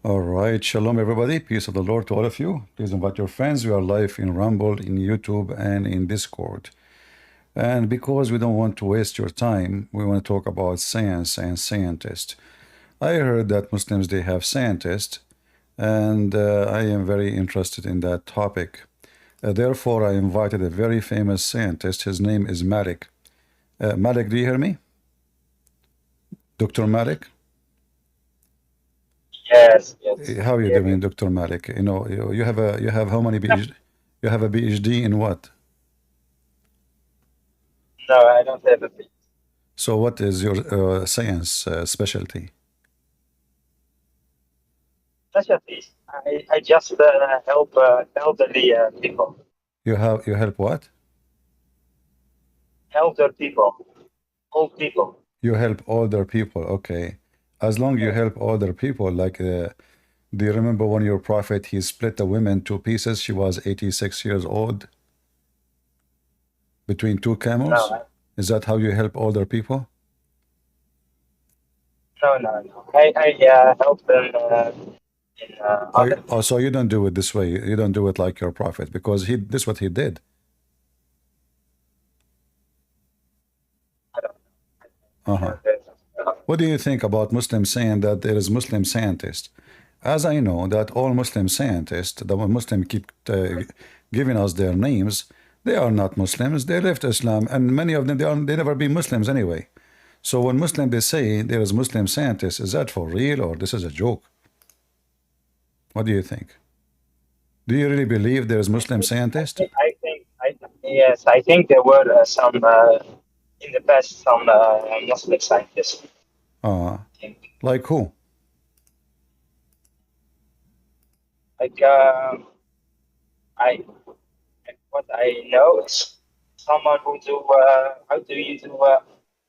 All right, shalom everybody, peace of the Lord to all of you. Please invite your friends. We are live in Rumble, in YouTube, and in Discord. And because we don't want to waste your time, we want to talk about science and scientists. I heard that Muslims, they have scientists, and I am very interested in that topic. Therefore, I invited a very famous scientist. His name is Malik. Malik, do you hear me? Dr. Malik? Yes, yes. How are you Hear you. doing, Dr. Malik? You know, you have how many PhD? You have a PhD in what? No, I don't have a So what is your science specialty? specialty. I just help elderly people. You help what? Elder people. Old people. You help older people. Okay. As long you Yeah. help older people, like do you remember when your prophet he split the woman two pieces? She was 86 years old between two No, camels. Is that how you help older people? no. I help them in other things. So you don't do it this way. You don't do it like your prophet because he this is what he did. I don't Uh-huh. know. There's- What do you think about Muslims saying that there is Muslim scientists? As I know that all Muslim scientists, the Muslim keep giving us their names, they are not Muslims. They left Islam, and many of them they never be Muslims anyway. So when Muslim they say there is Muslim scientists, is that for real or this is a joke? What do you think? Do you really believe there is Muslim scientists? yes, I think there were some in the past some Muslim scientists. Uh, I think. like who? Like I what I know is someone who do how do you do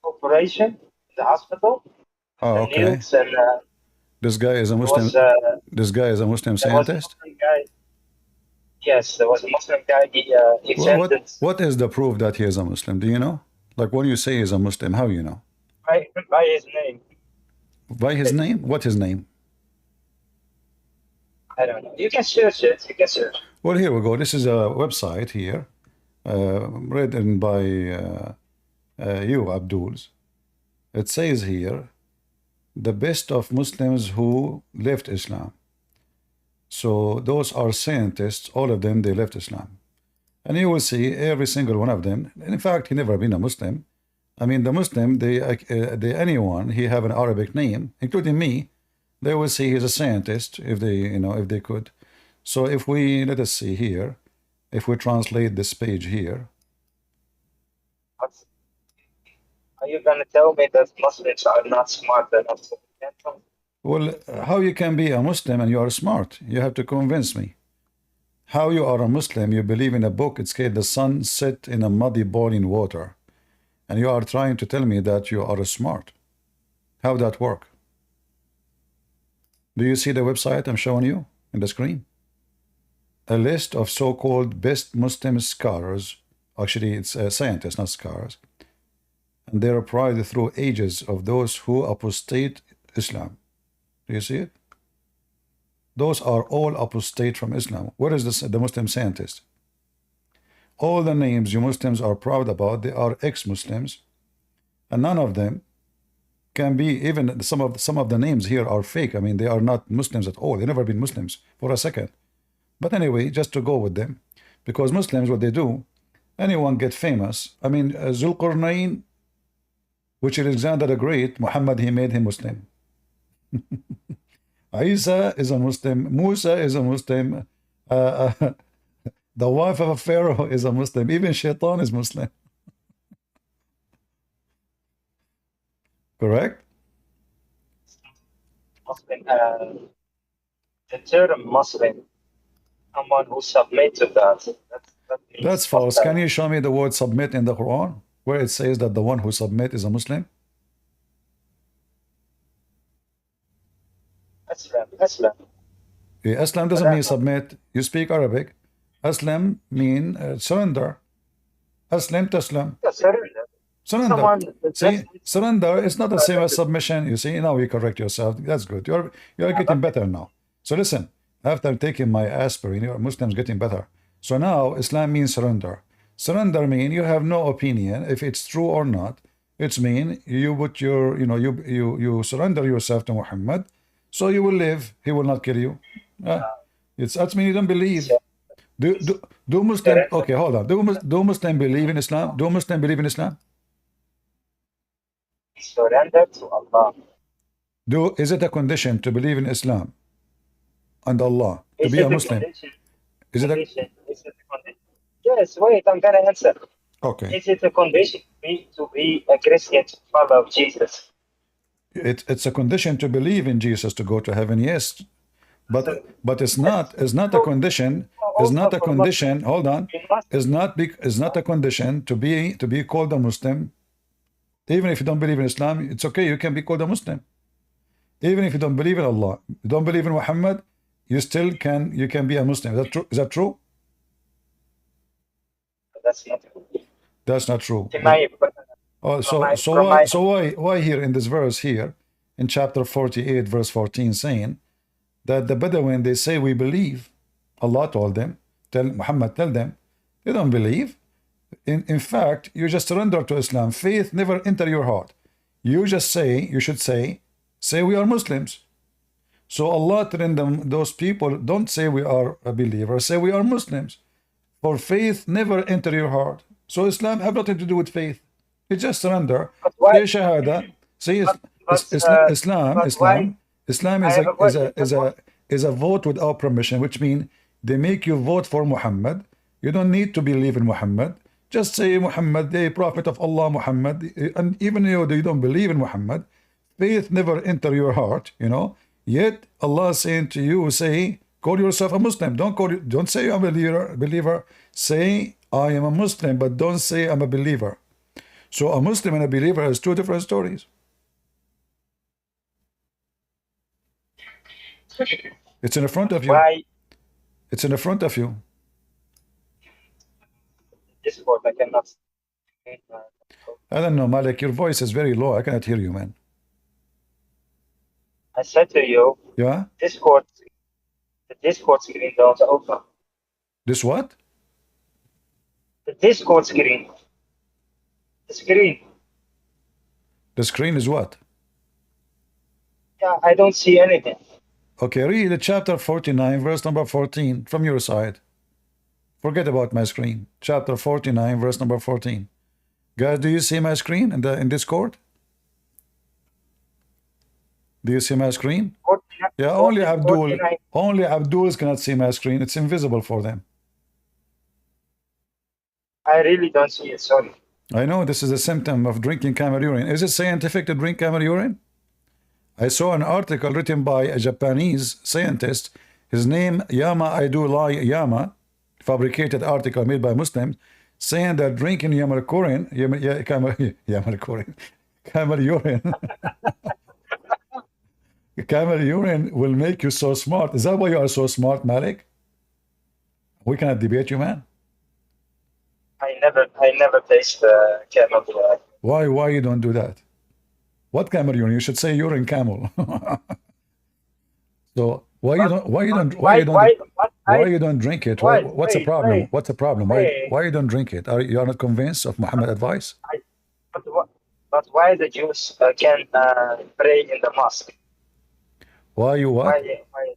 operation in the hospital, Oh, the okay. needles, and This guy is a there was Muslim. This guy is a Muslim a scientist. Muslim guy. Yes, there was a Muslim guy. He Well, exempted what is the proof that he is a Muslim? Do you know? Like when you say he's a Muslim, how you know? by his name. By his name? What his name? I don't know. You can search it. You can search. Well, here we go. This is a website here, written by you, Abduls. It says here, the best of Muslims who left Islam. So those are scientists, all of them, they left Islam. And you will see every single one of them. In fact, he never been a Muslim. I mean, the Muslim, they anyone, he have an Arabic name, including me, they will say he's a scientist if they, if they could. So if we, let us see here, if we translate this page here, What's- Are you gonna tell me that Muslims are not smart enough to invent something? well, how you can be a Muslim and you are smart? You have to convince me. How you are a Muslim, you believe in a book, it's called the sun set in a muddy boiling water. And you are trying to tell me that you are smart. How that work? Do you see the website I'm showing you in the screen? A list of so-called best Muslim scholars. Actually, it's scientists, not scholars. And they are pride through ages of those who apostate Islam. Do you see it? Those are all apostate from Islam. Where is the Muslim scientist? All the names you Muslims are proud about, they are ex-Muslims, and none of them can be, even some of the names here are fake. I mean, they are not Muslims at all. They never been Muslims for a second. But anyway, just to go with them, because Muslims, what they do, anyone get famous. I mean, Zulqarnain, which is Alexander the Great, Muhammad, he made him Muslim. Isa is a Muslim. Musa is a Muslim. The wife of a pharaoh is a Muslim. Even Shaitan is Muslim. Correct? Muslim, the term Muslim, someone who submit to God. That means That's false. Can you show me the word submit in the Quran, where it says that the one who submit is a Muslim? Islam. Yeah, Islam doesn't mean submit. You speak Arabic. Aslam mean surrender. Aslam taslam. Surrender. Surrender. Someone See, surrender is not the same as submission. You see, now you correct yourself. That's good. You're getting better now. So listen, after taking my aspirin, your Muslims getting better. So now Islam means surrender. Surrender means you have no opinion if it's true or not. It's mean you put your, you surrender yourself to Muhammad, so you will live. He will not kill you. Uh, it's that mean you don't believe. So Do he's do do Muslim? surrendered. Okay, hold on. Do Muslim believe in Islam? Do Muslim believe in Islam? He surrendered to Allah. Do is it a condition to believe in Islam and Allah to Is be a it a Muslim? condition? Is it a Condition? Is it a condition? Yes, wait, I'm gonna answer. okay? Is it a condition to be a Christian to follow Jesus? It's a condition to believe in Jesus to go to heaven. Yes, but it's not a So condition. It's also not a for Muslims, condition. Hold on. we must It's not a condition to be called a Muslim. Even if you don't believe in Islam, it's okay. You can be called a Muslim. Even if you don't believe in Allah, you don't believe in Muhammad, you can be a Muslim. Is that true? Is that true? that's not That's not true. in my Oh, from so my so from why my so why here in this verse here in chapter 48 verse 14 saying that the Bedouin they say we believe. Allah told them, tell them, you don't believe. In fact, you just surrender to Islam. Faith never enter your heart. You should say we are Muslims. So Allah telling them, those people, don't say we are a believer, say we are Muslims. For faith never enter your heart. So Islam have nothing to do with faith. You just surrender. but why Say Shahada. Say but why Islam I is have a question a vote without permission, which means they make you vote for Muhammad. You don't need to believe in Muhammad. Just say Muhammad, the Prophet of Allah, Muhammad. And even though you don't believe in Muhammad, faith never enter your heart. Yet Allah is saying to you, say, call yourself a Muslim. Don't say I'm a believer. Say I am a Muslim, but don't say I'm a believer. So a Muslim and a believer is two different stories. It's in the front of you. why It's in the front of you. Discord I cannot I don't know, Malik, your voice is very low. I cannot hear you, man. I said to you Yeah? Discord the Discord screen don't open. This what? The Discord screen. The screen. The screen is what? Yeah, I don't see anything. Okay, read chapter 49, verse number 14 from your side. Forget about my screen. Chapter 49, verse number 14. Guys, do you see my screen in Discord? Do you see my screen? 49, Yeah, 49. only Abduls cannot see my screen. It's invisible for them. I really don't see it, sorry. I know this is a symptom of drinking camel urine. Is it scientific to drink camel urine? I saw an article written by a Japanese scientist. His name Yama Yama, fabricated article made by Muslims, saying that drinking camel urine camel urine will make you so smart. Is that why you are so smart, Malik? We cannot debate you, man. I never taste camel urine. Why you don't do that? What camel urine? You should say urine camel. So why you don't drink it? What's the problem? What's the problem? Why you don't drink it? You are not convinced of Muhammad's advice? But why the Jews can pray in the mosque? Why you what? Why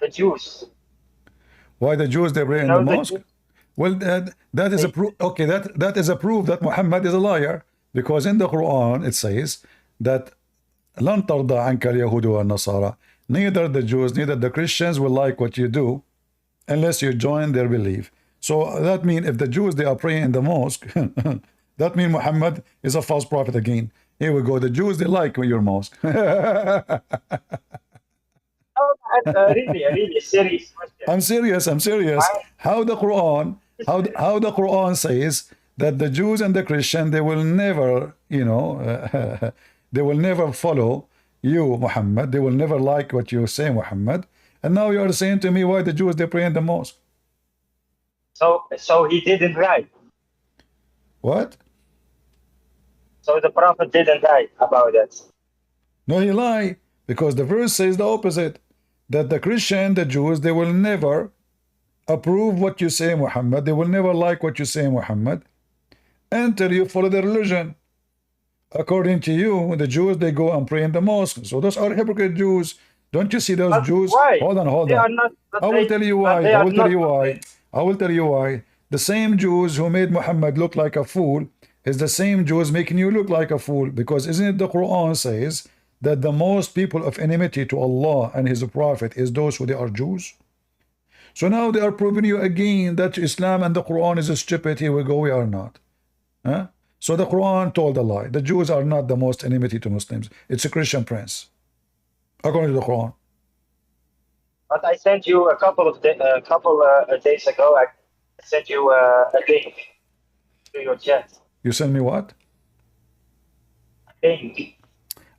the Jews? Why the Jews they pray in the mosque? Well, that is a proof. Okay, that is a proof that Muhammad is a liar, because in the Quran it says that لن ترضى عنك اليهود والنصارى. Neither the Jews, neither the Christians will like what you do unless you join their belief. So that means if the Jews they are praying in the mosque, that means Muhammad is a false prophet again. Here we go. The Jews they like your mosque. Really serious question. I'm serious. How the Quran says that the Jews and the Christian they will never, they will never follow you, Muhammad. They will never like what you say, Muhammad. And now you are saying to me why the Jews they pray in the mosque. So he didn't lie. What? So the prophet didn't lie about that. No, he lied, because the verse says the opposite. that the Christian, the Jews, they will never approve what you say, Muhammad. They will never like what you say, Muhammad, until you follow their religion. According to you, the Jews, they go and pray in the mosque. So those are hypocrite Jews. Don't you see those Jews? Why? Hold on. They are not. I will tell you why. I will tell you why. I will tell you why. The same Jews who made Muhammad look like a fool is the same Jews making you look like a fool. Because isn't it the Quran says that the most people of enmity to Allah and His Prophet is those who they are Jews? So now they are proving you again that Islam and the Quran is stupid. Here we go. We are not. Huh? So the Quran told a lie. The Jews are not the most enmity to Muslims. It's a Christian prince, according to the Quran. But I sent you a couple of days ago. I sent you a link to your chat. You send me what? Link.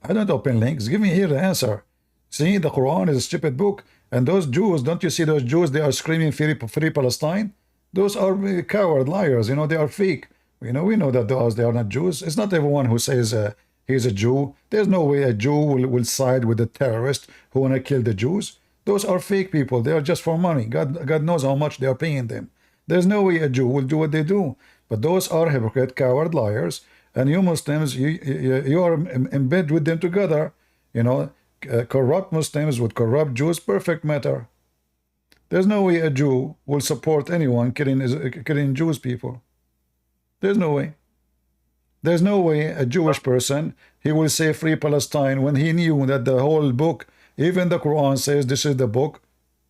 I don't open links. Give me here the answer. See, the Quran is a stupid book. And those Jews, don't you see those Jews? They are screaming free Palestine. Those are coward liars. You know, they are fake. You know, we know that they are not Jews. It's not everyone who says he's a Jew. There's no way a Jew will side with the terrorists who want to kill the Jews. Those are fake people. They are just for money. God knows how much they are paying them. There's no way a Jew will do what they do. But those are hypocrite, coward liars. And you Muslims, you are in bed with them together. You know, corrupt Muslims with corrupt Jews, perfect matter. There's no way a Jew will support anyone killing Jewish people. There's no way. There's no way a Jewish person, he will say free Palestine when he knew that the whole book, even the Quran says this is the book,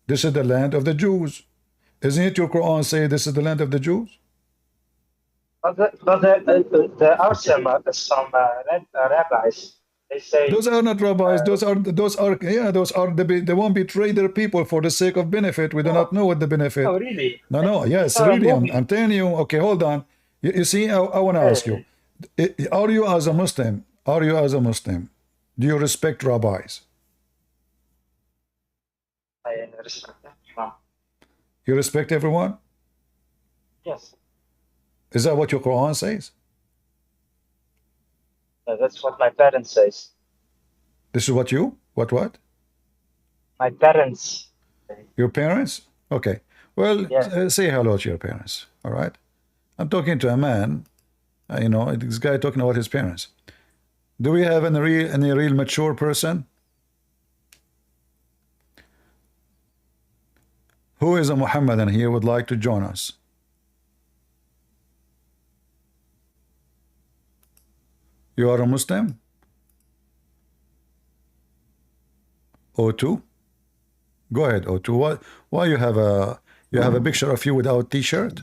this is the land of the Jews. Isn't it your Quran say this is the land of the Jews? But there are some rabbis. They say those are not rabbis. Those are they won't betray their people for the sake of benefit. We do not know what the benefit. Oh, really? No. Yes, really. I'm telling you. Okay, hold on. You see, I want to ask you: are you as a Muslim? Are you as a Muslim? Do you respect rabbis? I respect that. No. You respect everyone? Yes. Is that what your Quran says? That's what my parents says. This is what you? What? My parents. Your parents? Okay. Well, yes. Say hello to your parents. All right. I'm talking to a man. You know, this guy talking about his parents. Do we have any real mature person? Who is a Muhammadan here would like to join us? You are a Muslim? O2? Go ahead, O2. Why you have a picture of you without t-shirt?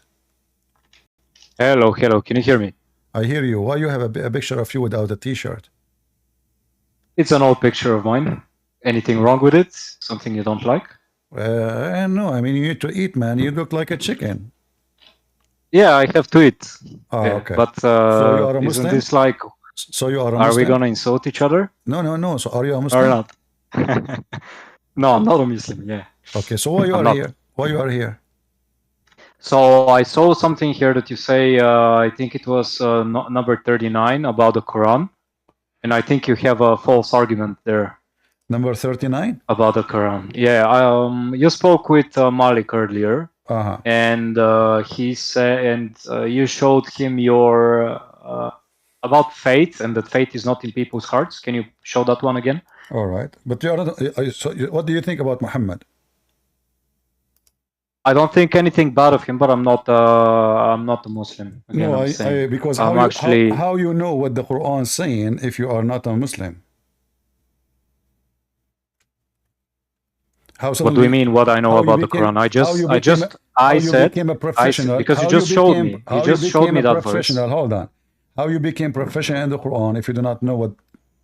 Hello. Can you hear me? I hear you. Why you have a picture of you without a t-shirt? It's an old picture of mine. Anything wrong with it? Something you don't like? No. I mean, you need to eat, man. You look like a chicken. Yeah, I have to eat. Oh, yeah, okay. But so you are a Muslim? isn't this like... So you are a Muslim? Are we gonna insult each other? No. So are you a Muslim? Or not? No, I'm not a Muslim, yeah. Okay, so why you are here? Why you are here? So I saw something here that you say, I think it was number 39 about the Quran. And I think you have a false argument there. Number 39? About the Quran. Yeah, you spoke with Malik earlier. Uh-huh. And he said, and you showed him your... about faith, and that faith is not in people's hearts. Can you show that one again? All right. But you are not, so what do you think about Muhammad? I don't think anything bad of him, but I'm not a Muslim. Again, no, because how you know what the Quran is saying if you are not a Muslim? What do you mean? What I know about the Quran? I said because you just showed me. You just showed me that verse. Hold on. How you became professional in the Quran if you do not know what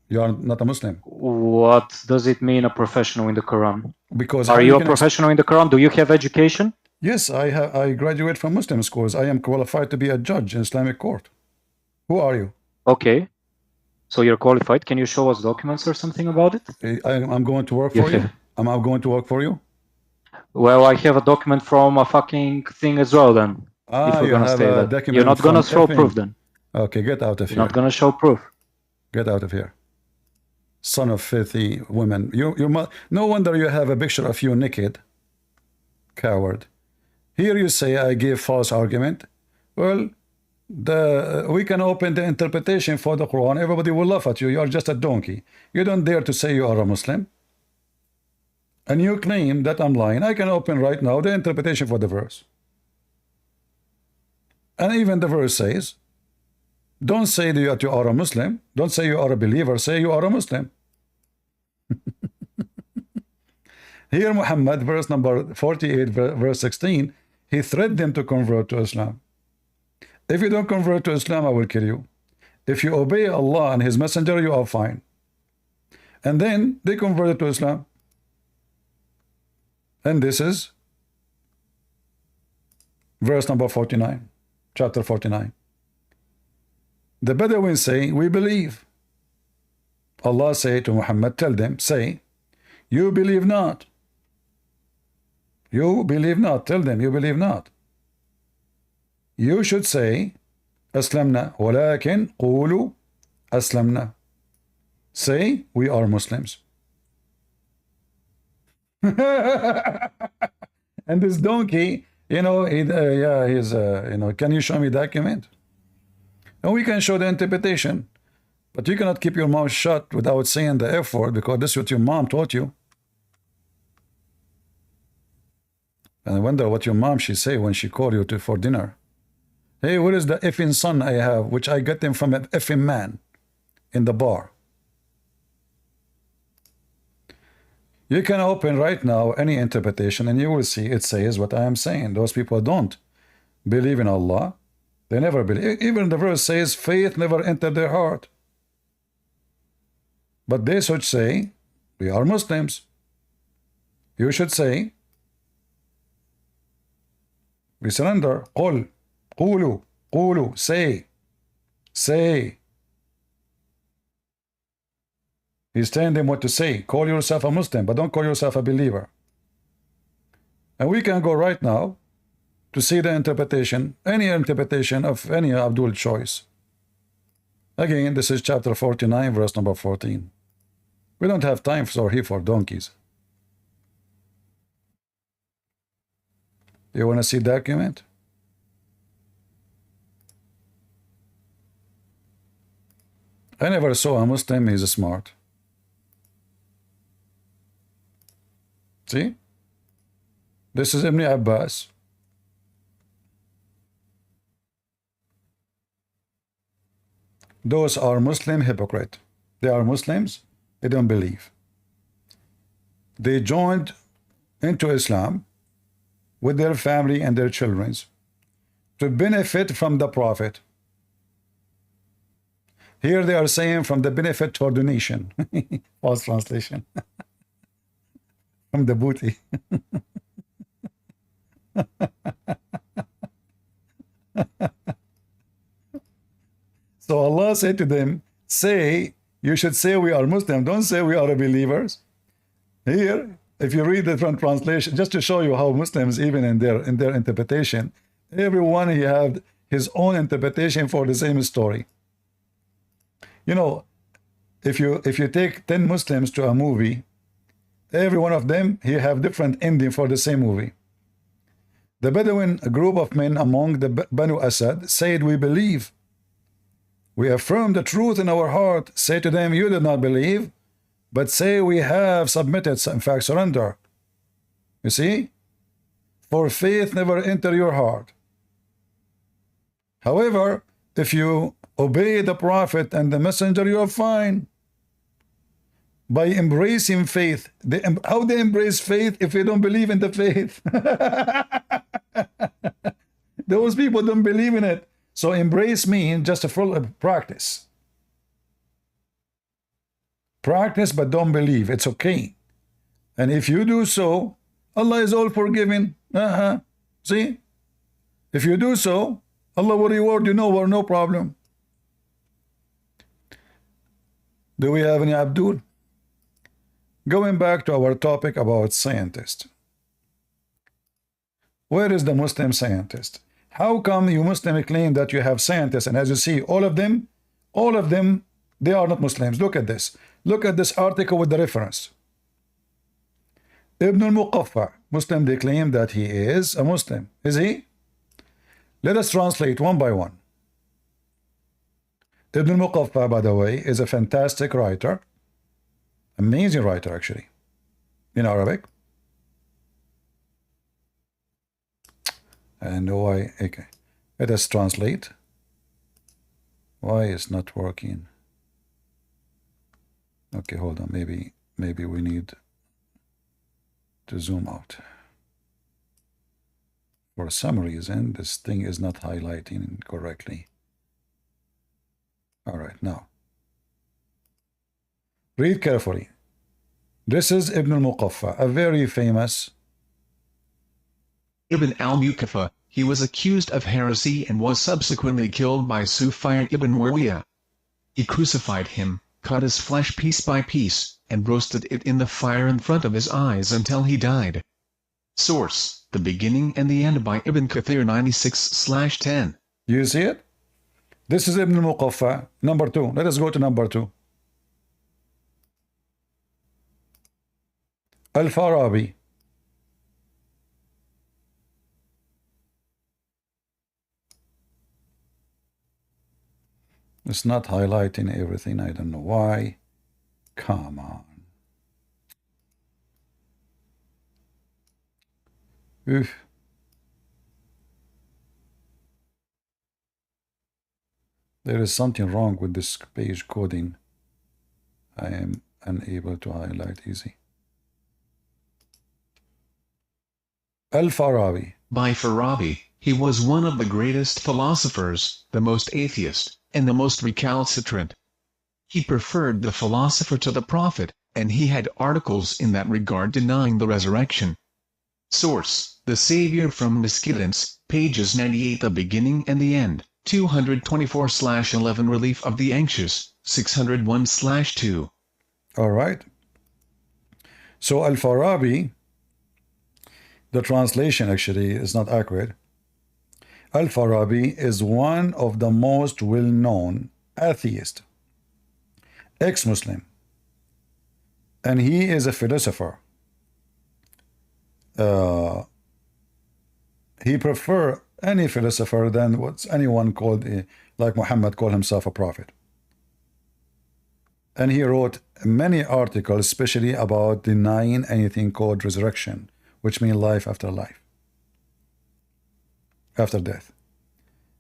you are not a Muslim? What does it mean, a professional in the Quran? Because are you a professional in the Quran? Do you have education? Yes, I graduate from Muslim schools. I am qualified to be a judge in Islamic court. Who are you? Okay, so you're qualified. Can you show us documents or something about it? I'm going to work for you. Am I going to work for you? Well, I have a document from a fucking thing as well. Then, if we're gonna say that, you're not gonna show proof then. Okay, get out of here. You're not gonna show proof. Get out of here. son of filthy women. No wonder you have a picture of you naked. Coward. Here you say I give false argument. Well, we can open the interpretation for the Quran. Everybody will laugh at you. You are just a donkey. You don't dare to say you are a Muslim. And you claim that I'm lying. I can open right now the interpretation for the verse. And even the verse says, don't say that you are a Muslim. Don't say you are a believer. Say you are a Muslim. Here Muhammad, verse number 48, verse 16, he threatened them to convert to Islam. If you don't convert to Islam, I will kill you. If you obey Allah and His Messenger, you are fine. And then they converted to Islam. And this is verse number 49, chapter 49. The Bedouins say, we believe. Allah say to Muhammad, tell them, say, you believe not. You believe not. Tell them, you believe not. You should say, Aslamna, walakin qulu aslamna. Say, we are Muslims. And this donkey, you know, can you show me document? And we can show the interpretation. But you cannot keep your mouth shut without saying the F word, because this is what your mom taught you. And I wonder what your mom she say when she called you for dinner. Hey, where is the effing son I have, which I got them from an effing man in the bar? You can open right now any interpretation and you will see it says what I am saying. Those people don't believe in Allah. They never believe. Even the verse says faith never entered their heart. But they should say, we are Muslims. You should say, we surrender. Qul, qulu, qulu, say, say. He's telling them what to say. Call yourself a Muslim, but don't call yourself a believer. And we can go right now to see the interpretation, any interpretation of any Abdul choice. Again, this is chapter 49, verse number 14. We don't have time for donkeys. You want to see document? I never saw a Muslim, he's smart. See? This is Ibn Abbas. Those are Muslim hypocrite. They are Muslims, they don't believe. They joined into Islam with their family and their children to benefit from the Prophet. Here they are saying from the benefit for donation. False translation. From the booty. So Allah said to them, say, you should say we are Muslim, don't say we are believers. Here, if you read the different translation, just to show you how Muslims, even in their interpretation, everyone he had his own interpretation for the same story. You know, if you take 10 Muslims to a movie, every one of them he have different ending for the same movie. The Bedouin, a group of men among the Banu Asad, said, we believe. We affirm the truth in our heart. Say to them, you did not believe, but say we have submitted, in fact surrender. You see? For faith never enter your heart. However, if you obey the Prophet and the Messenger, you are fine. By embracing faith. How they embrace faith if they don't believe in the faith? Those people don't believe in it. So embrace means just a full practice. Practice but don't believe. It's okay. And if you do so, Allah is all forgiving. See? If you do so, Allah will reward you no problem. Do we have any Abdul? Going back to our topic about scientists. Where is the Muslim scientist? How come you Muslim claim that you have scientists, and as you see, all of them They are not Muslims. Look at this. Look at this article with the reference. Ibn al-Muqaffa, Muslim, they claim that he is a Muslim. Is he? Let us translate one by one. Ibn al-Muqaffa, by the way, is a fantastic writer. Amazing writer, actually, in Arabic. And why? Okay. Let us translate. Why is not working? Okay, hold on. Maybe we need to zoom out. For some reason, this thing is not highlighting correctly. All right, now. Read carefully. This is Ibn al-Muqaffa, a very famous Ibn al-Muqaffa. He was accused of heresy and was subsequently killed by Sufyan ibn Muawiyah. He crucified him, cut his flesh piece by piece, and roasted it in the fire in front of his eyes until he died. Source: The Beginning and the End by Ibn Kathir 96/10. You see it? This is Ibn al-Muqaffa, number 2. Let us go to number 2. Al-Farabi. It's not highlighting everything. I don't know why. Come on. Oof. There is something wrong with this page coding. I am unable to highlight easy. Al-Farabi. By Farabi, he was one of the greatest philosophers, the most atheist, and the most recalcitrant. He preferred the philosopher to the prophet, and he had articles in that regard denying the resurrection. Source: The Savior from Misguidance, pages 98. The Beginning and the End, 224/11. Relief of the Anxious, 601/2. All right. So Al-Farabi, the translation actually is not accurate. Al-Farabi is one of the most well-known atheists, ex-Muslim, and he is a philosopher. He prefer any philosopher than what anyone called, like Muhammad called himself a prophet. And he wrote many articles, especially about denying anything called resurrection, which means life after life, after death.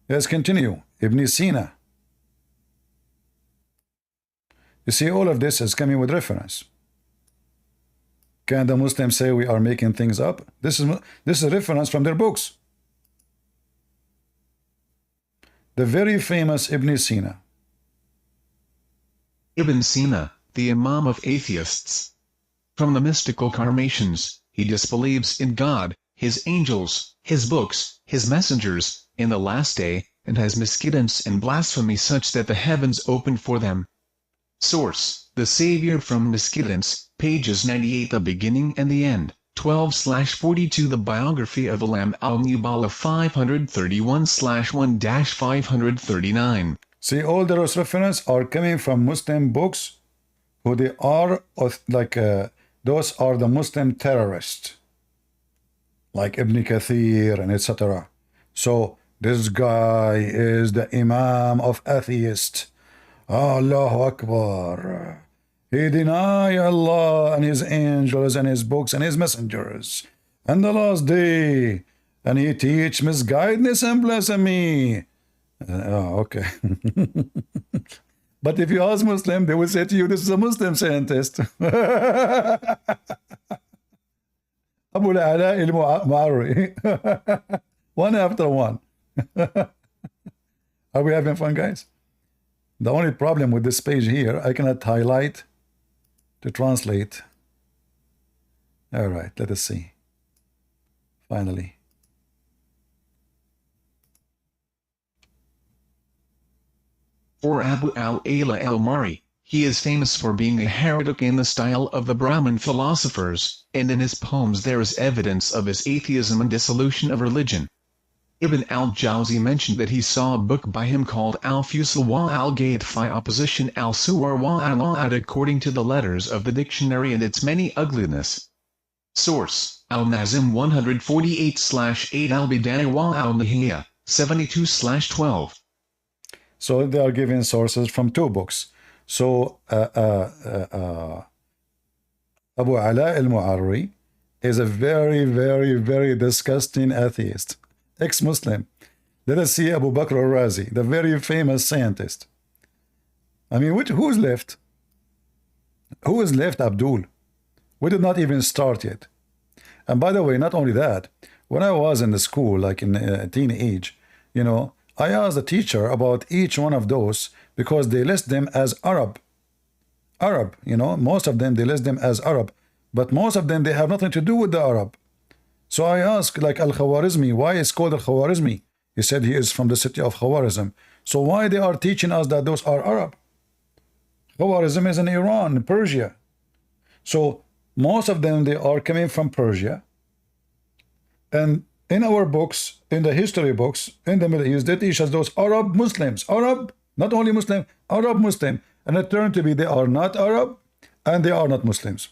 Let's continue. Ibn Sina. You see, all of this is coming with reference. Can the Muslims say we are making things up? This is a reference from their books. The very famous Ibn Sina. Ibn Sina, the Imam of atheists. From the mystical Karmatians, he disbelieves in God, his angels, his books, his messengers, in the last day, and has misguidance and blasphemy such that the heavens open for them. Source: The Savior from Misguidance, pages 98. The Beginning and the End, 12/42. The Biography of Alam al-Nubala, 531/1-539. See, all those references are coming from Muslim books, who they are like those are the Muslim terrorists, like Ibn Kathir and etc. So this guy is the Imam of atheists. Allahu Akbar. He denies Allah and his angels and his books and his messengers and the last day, and he teach misguidance and blasphemy. Okay. But if you ask Muslim, they will say to you, this is a Muslim scientist. Abu al-Ala al-Ma'arri. One after one. Are we having fun, guys? The only problem with this page here, I cannot highlight to translate. All right, let us see. Finally. For Abu al-Ala al-Mari, he is famous for being a heretic in the style of the Brahmin philosophers, and in his poems there is evidence of his atheism and dissolution of religion. Ibn al-Jawzi mentioned that he saw a book by him called Al-Fusul wa al-Gayat fi opposition al-Suwar wa al-Ad according to the letters of the dictionary and its many ugliness. Source, Al-Nazim 148/8 Al-Bidayah wa al-Nihaya, 72/12. So they are giving sources from two books. So Abu Ala al-Mu'arri is a very, very, very disgusting atheist, ex-Muslim. Let us see Abu Bakr al-Razi, the very famous scientist. I mean, who's left? Who is left, Abdul? We did not even start yet. And by the way, not only that, when I was in the school, like in teenage, you know, I asked the teacher about each one of those because they list them as Arab, you know, most of them, they list them as Arab, but most of them, they have nothing to do with the Arab. So I asked, like Al-Khawarizmi, why is called Al-Khawarizmi? He said he is from the city of Khawarizm. So why they are teaching us that those are Arab? Khawarizm is in Iran, in Persia. So most of them, they are coming from Persia. And in our books, in the history books, in the Middle East, they teach us those Arab Muslims. Arab, not only Muslim, Arab Muslim. And it turned to be they are not Arab and they are not Muslims.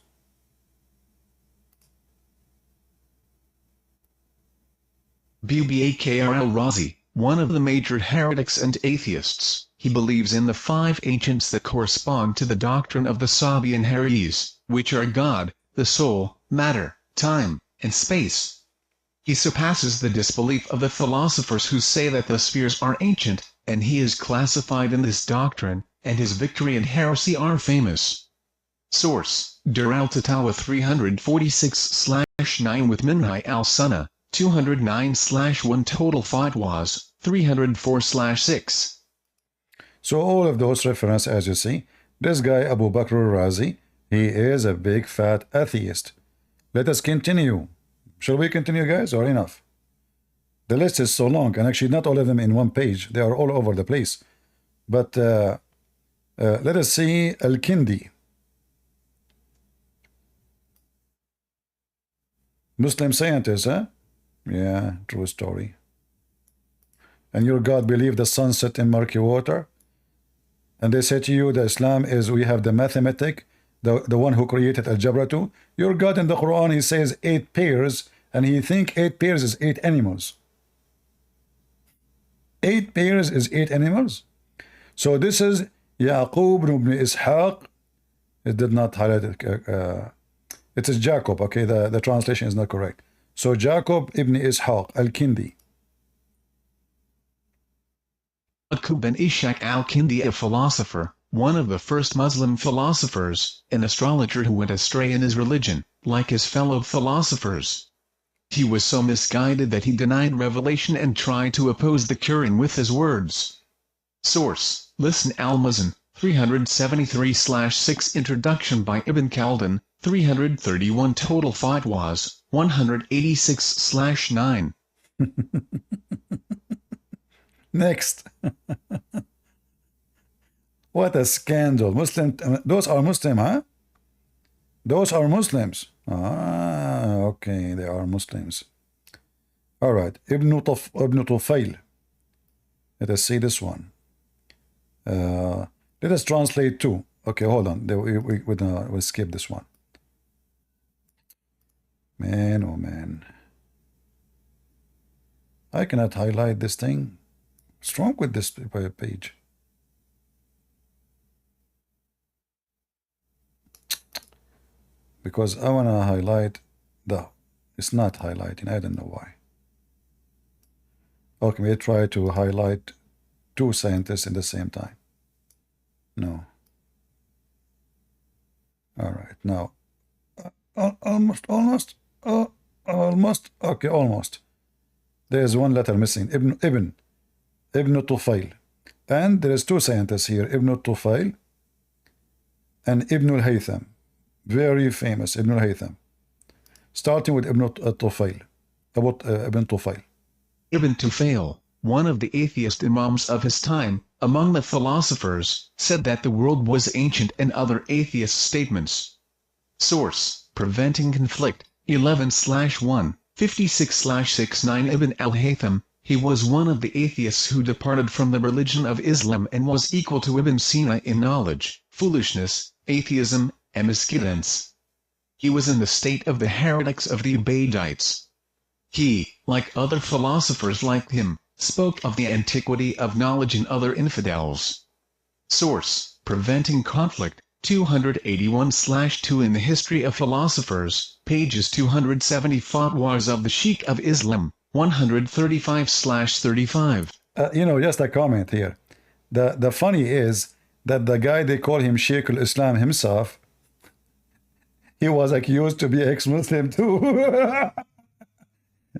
Bubakr al-Razi, one of the major heretics and atheists, he believes in the five ancients that correspond to the doctrine of the Sabian Haris, which are God, the soul, matter, time, and space. He surpasses the disbelief of the philosophers who say that the spheres are ancient, and he is classified in this doctrine, and his victory and heresy are famous. Source, Dur al-Tatawa 346/9 with Minhaj al-Sunnah, 209/1 Total Fatwas, 304/6. So all of those references, as you see, this guy Abu Bakr al-Razi, he is a big fat atheist. Let us continue. Shall we continue, guys, or enough? The list is so long, and actually not all of them in one page. They are all over the place. But let us see Al-Kindi. Muslim scientist, huh? Yeah, true story. And your God believed the sun set in murky water? And they say to you that Islam is, we have the mathematic, the one who created algebra too. Your God in the Quran, he says 8 pairs, and he think 8 pairs is 8 animals. 8 pairs is 8 animals. So this is Yaqub ibn Ishaq. It did not highlight it. It is Jacob. Okay, the translation is not correct. So Jacob ibn Ishaq al-Kindi. Yaqub bin Ishaq al-Kindi, a philosopher, one of the first Muslim philosophers, an astrologer who went astray in his religion, like his fellow philosophers. He was so misguided that he denied revelation and tried to oppose the Quran with his words. Source, Listen al-Muzan, 373/6 Introduction by Ibn Khaldun, 331 Total Fatwas, 186/9. Next. What a scandal. Muslim, those are Muslim, huh? Those are Muslims. Ah, okay, they are Muslims. All right, Ibn Tufayl. Let us see this one. Let us translate too. Okay, hold on. We'll skip this one. Man, oh man. I cannot highlight this thing. What's wrong with this page? Because I want to highlight it's not highlighting. I don't know why. Okay, we try to highlight 2 scientists at the same time. No. All right, now almost. Okay, almost. There's one letter missing. Ibn Tufayl, and there is 2 scientists here. Ibn Tufayl and Ibn al-Haytham. Very famous Ibn al-Haytham. Starting with Ibn Tufayl. Ibn Tufayl. Ibn Tufayl, one of the atheist imams of his time, among the philosophers, said that the world was ancient and other atheist statements. Source, Preventing Conflict, 11/1, 56/69 Ibn al-Haytham, He was one of the atheists who departed from the religion of Islam and was equal to Ibn Sina in knowledge, foolishness, atheism, and misguidance. He was in the state of the heretics of the Ubaidites. He, like other philosophers like him, spoke of the antiquity of knowledge in other infidels. Source: Preventing Conflict, 281/2 in the History of Philosophers, pages 270. Fatwas of the Sheikh of Islam, 135/35. You know, just a comment here. The funny is that the guy they call him Sheikh al-Islam himself, he was accused to be ex-Muslim too.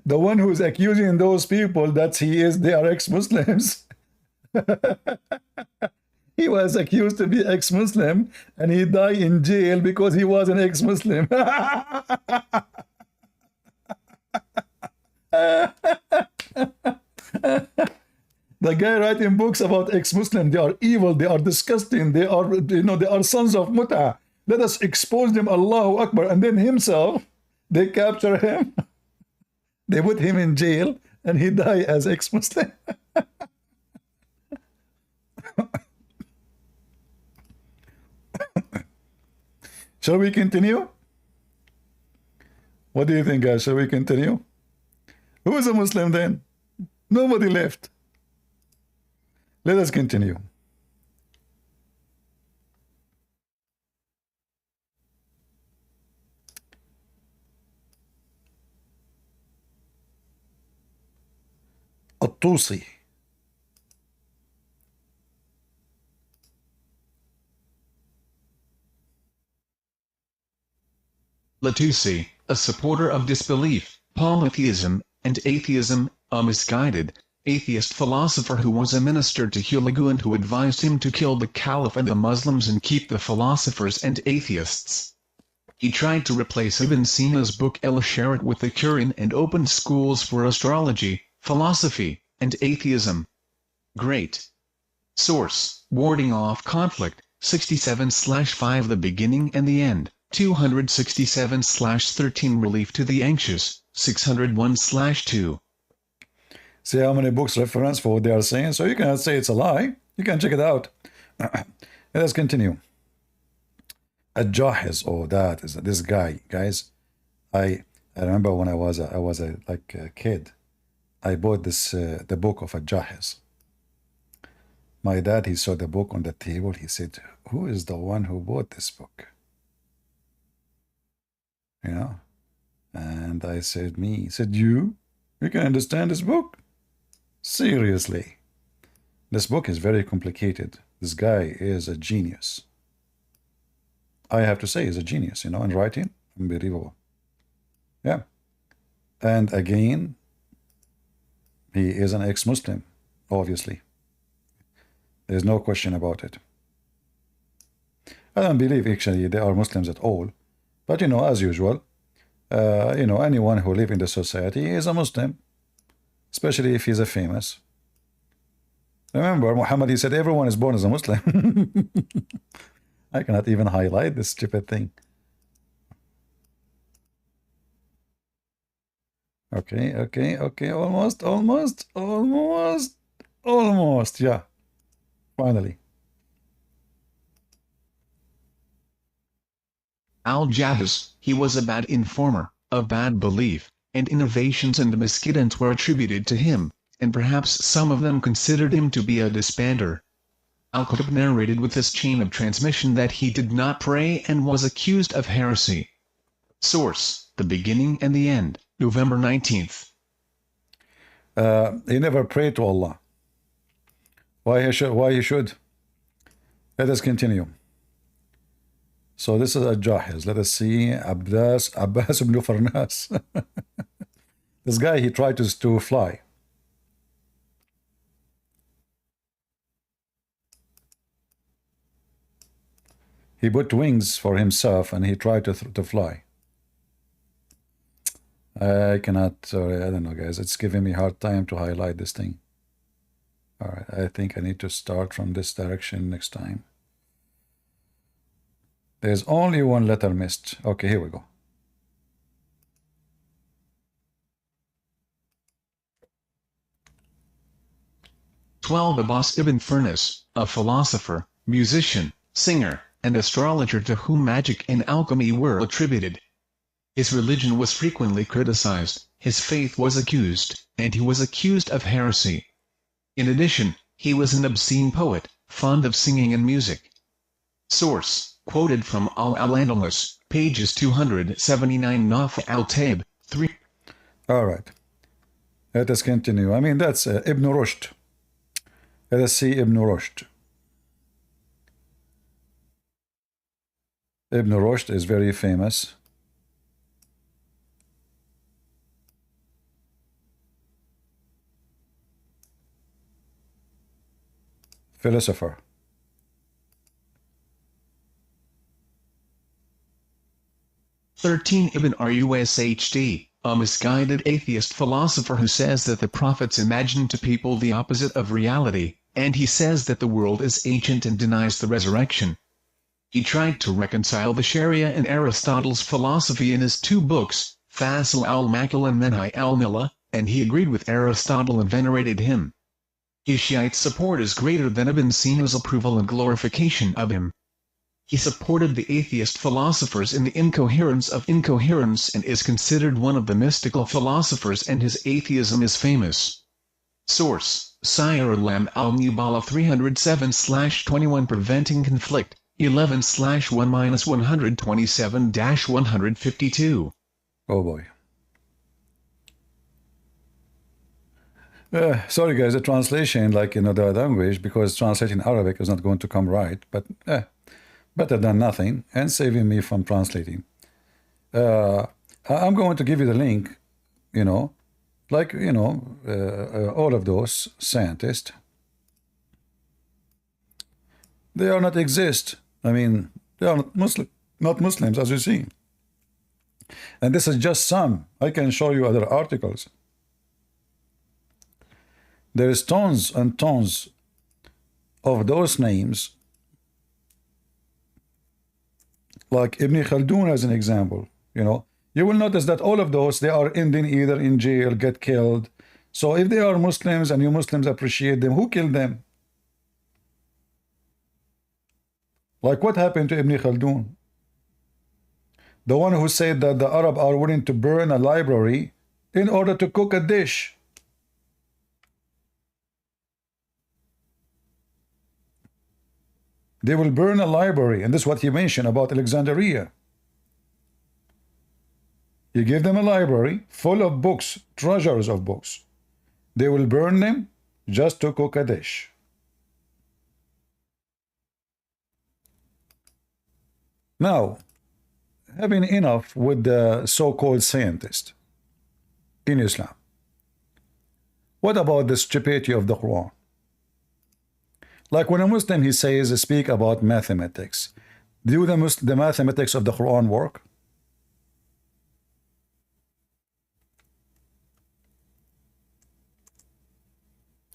The one who's accusing those people that they are ex-Muslims. He was accused to be ex-Muslim and he died in jail because he was an ex-Muslim. The guy writing books about ex-Muslim, they are evil, they are disgusting, they are, you know, they are sons of Muta. Let us expose them, Allahu Akbar. And then himself, they capture him, they put him in jail, and he died as ex-Muslim. Shall we continue? What do you think, guys? Shall we continue? Who is a Muslim then? Nobody left. Let us continue. الطوسي. Latusi, a supporter of disbelief, polytheism, and atheism, a misguided, atheist philosopher who was a minister to Hulagu and who advised him to kill the Caliph and the Muslims and keep the philosophers and atheists. He tried to replace Ibn Sina's book El-Sharat with the Quran and opened schools for astrology, philosophy, and atheism. Great. Source: Warding Off Conflict, 67/5 The Beginning and the End, 267/13 Relief to the Anxious, 601/2. See how many books reference for what they are saying? So you cannot say it's a lie. You can check it out. Let us continue. Al-Jahiz, oh, that is this guy, guys. I remember when I was a kid, I bought this the book of Al-Jahiz. My dad, he saw the book on the table. He said, "Who is the one who bought this book?" You know, and I said, "Me." He said, "You? You can understand this book?" Seriously, this book is very complicated. This guy is a genius. I have to say, he's a genius, you know, in writing. Unbelievable. Yeah. And again, he is an ex-Muslim, obviously. There's no question about it. I don't believe actually they are Muslims at all. But, you know, as usual, you know, anyone who lives in the society is a Muslim, especially if he's a famous. Remember, Muhammad, he said everyone is born as a Muslim. I cannot even highlight this stupid thing. Okay, almost, yeah, finally. Al-Jahiz, he was a bad informer, of bad belief, and innovations and misguidance were attributed to him, and perhaps some of them considered him to be a disbander. Al-Qutb narrated with this chain of transmission that he did not pray and was accused of heresy. Source: The Beginning and the End, November 19th. He never prayed to Allah. Why he should? Let us continue. So this is Al-Jahiz. Let us see. Abbas ibn Farnas. This guy, he tried to fly. He put wings for himself and he tried to fly. I cannot, sorry, I don't know, guys. It's giving me a hard time to highlight this thing. All right, I think I need to start from this direction next time. There's only one letter missed. Okay, here we go. 12. Abbas ibn Furnus, a philosopher, musician, singer, and astrologer to whom magic and alchemy were attributed. His religion was frequently criticized, his faith was accused, and he was accused of heresy. In addition, he was an obscene poet, fond of singing and music. Source, quoted from Al-Andalus, pages 279. Naf al-Taib, 3. All right. Let us continue. I mean, that's Ibn Rushd. Let us see Ibn Rushd. Ibn Rushd is very famous. Philosopher. Ibn Rushd, a misguided atheist philosopher who says that the prophets imagined to people the opposite of reality, and he says that the world is ancient and denies the resurrection. He tried to reconcile the Sharia and Aristotle's philosophy in his two books, Fasl al-Makal and Menhi al-Mila, and he agreed with Aristotle and venerated him. His Shiite support is greater than Ibn Sina's approval and glorification of him. He supported the atheist philosophers in the incoherence of incoherence and is considered one of the mystical philosophers, and his atheism is famous. Source, Siyar Alam al-Nubala 307/21 Preventing Conflict, 11/1-127-152. Oh boy. Sorry guys, the translation, like in other language, because translating Arabic is not going to come right, but better than nothing, and saving me from translating. I'm going to give you the link, you know, like, you know, all of those scientists, they are not exist. I mean, they are not Muslims, as you see. And this is just some. I can show you other articles. There is tons and tons of those names, like Ibn Khaldun as an example. You know, you will notice that all of those, they are ending either in jail, get killed. So if they are Muslims and you Muslims appreciate them, who killed them? Like what happened to Ibn Khaldun? The one who said that the Arab are willing to burn a library in order to cook a dish. They will burn a library, and this is what he mentioned about Alexandria. You give them a library full of books, treasures of books. They will burn them just to cook a dish. Now, having enough with the so-called scientist in Islam, what about the stupidity of the Quran? Like when a Muslim, he says, speak about mathematics. Do the mathematics of the Quran work?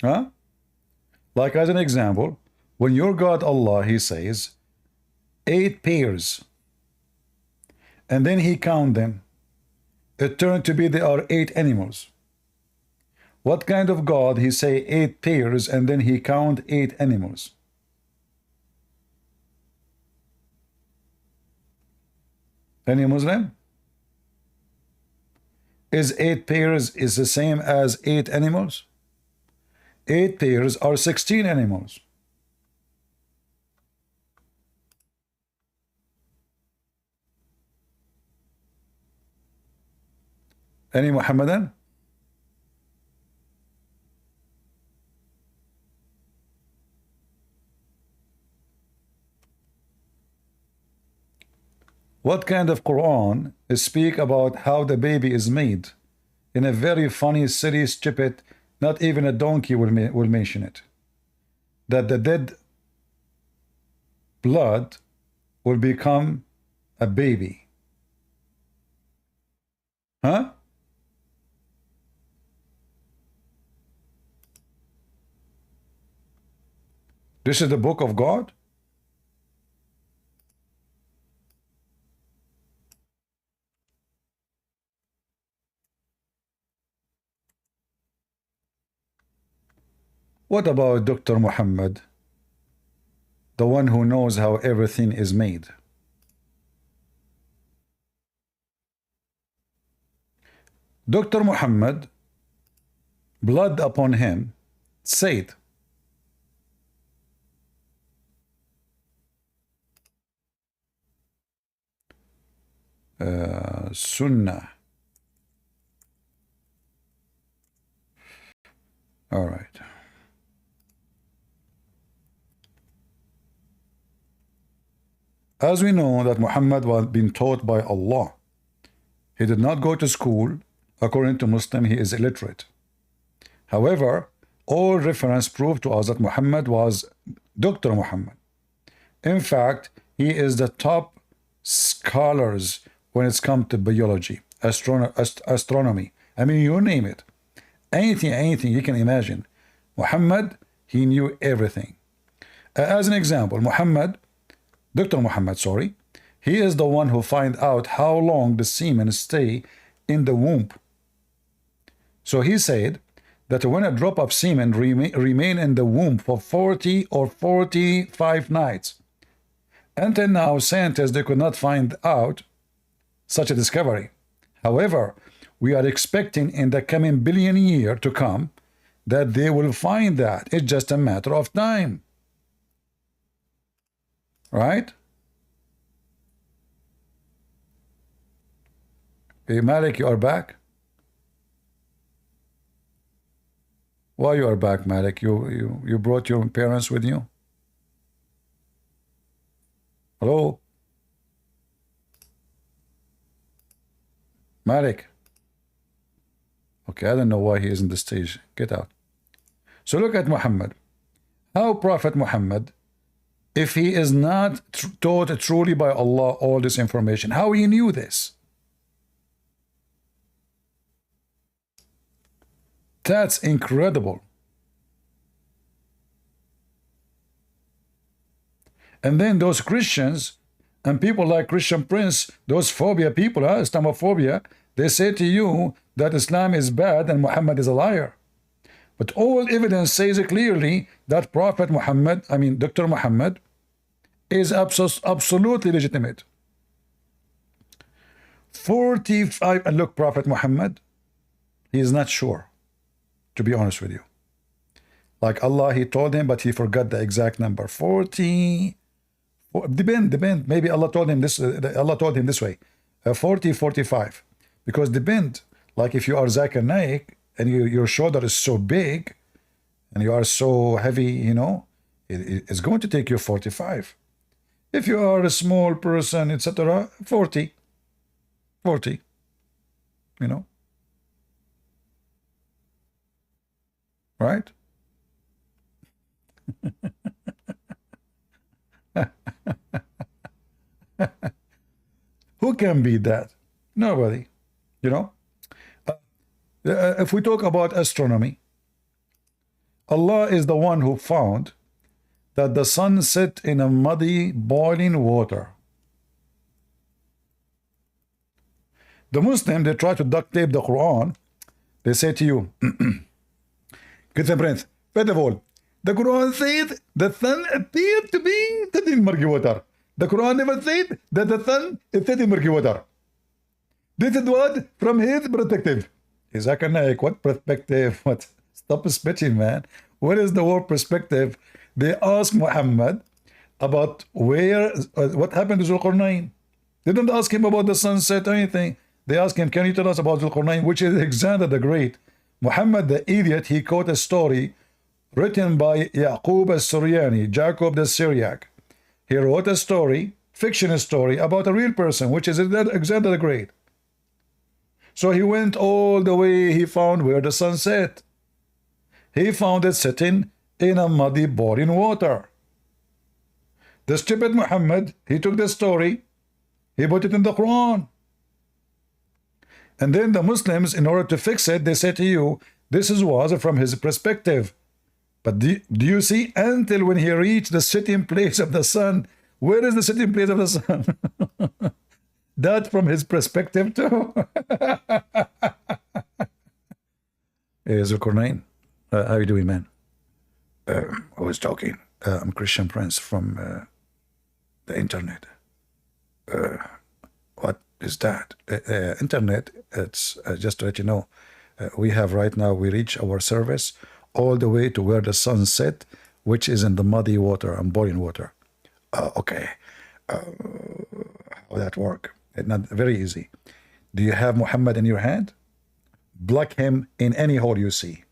Huh? Like as an example, when your God Allah, he says, 8 pairs, and then he count them, it turned to be there are 8 animals. What kind of God he say 8 pairs and then he count 8 animals? Any Muslim? Is 8 pairs is the same as 8 animals? 8 pairs are 16 animals. Any Muhammadan? What kind of Quran speak about how the baby is made? In a very funny, silly, stupid, not even a donkey will mention it. That the dead blood will become a baby. Huh? This is the book of God? What about Dr. Muhammad, the one who knows how everything is made? Dr. Muhammad, blood upon him, said, Sunnah. All right. As we know that Muhammad was being taught by Allah, he did not go to school. According to Muslim, he is illiterate. However, all reference prove to us that Muhammad was Dr. Muhammad. In fact, he is the top scholars when it's come to biology, astronomy. I mean, you name it. Anything you can imagine. Muhammad, he knew everything. As an example, Dr. Muhammad, sorry, he is the one who find out how long the semen stay in the womb. So he said that when a drop of semen remain in the womb for 40 or 45 nights, until now scientists they could not find out such a discovery. However, we are expecting in the coming billion year to come that they will find that. It's just a matter of time. Right? Hey, Malik, you are back? Why you are back, Malik? You brought your parents with you? Hello? Malik? Okay, I don't know why he is in the stage. Get out. So look at Muhammad. How Prophet Muhammad, if he is not taught truly by Allah all this information, how he knew this? That's incredible. And then those Christians and people like Christian Prince, those phobia people, Islamophobia, they say to you that Islam is bad and Muhammad is a liar. But all evidence says clearly that Prophet Muhammad, I mean Dr. Muhammad, is absolutely legitimate. 45, and look, Prophet Muhammad, he is not sure, to be honest with you. Like Allah, he told him, but he forgot the exact number. 40, depend. Maybe Allah told him this. Allah told him this way, 40, 45. Because depend. Like if you are Zakir Naik and your shoulder is so big and you are so heavy, you know, it's going to take you 45. If you are a small person, etc., 40, you know, right? Who can beat that? Nobody, you know. If we talk about astronomy, Allah is the one who found that the sun set in a muddy, boiling water. The Muslim, they try to duct tape the Quran. They say to you, Christian Prince, first of all, the Quran said the sun appeared to be set in murky water. The Quran never said that the sun is set in murky water. This is what from his perspective. Is that what perspective? What? Stop spitting, man. What is the word perspective? They asked Muhammad about what happened to Zulqarnain. They didn't ask him about the sunset or anything. They asked him, can you tell us about Zulqarnain, which is Alexander the Great. Muhammad the idiot, he quote a story written by Yaqub al-Suryani, Jacob the Syriac. He wrote a story, fiction story, about a real person, which is Alexander the Great. So he went all the way, he found where the sun set. He found it sitting in a muddy, boring water. The stupid Muhammad, he took the story, he put it in the Quran. And then the Muslims, in order to fix it, they say to you, this was from his perspective. But do you see, until when he reached the sitting place of the sun, where is the sitting place of the sun? That from his perspective too. Hey, Zulqarnain, how you doing, man? Who is talking? I'm Christian Prince from the internet. What is that? Internet, it's just to let you know, we have right now, we reach our service all the way to where the sun set, which is in the muddy water and boiling water. Okay. How that work? It's not very easy. Do you have Muhammad in your hand? Block him in any hole you see,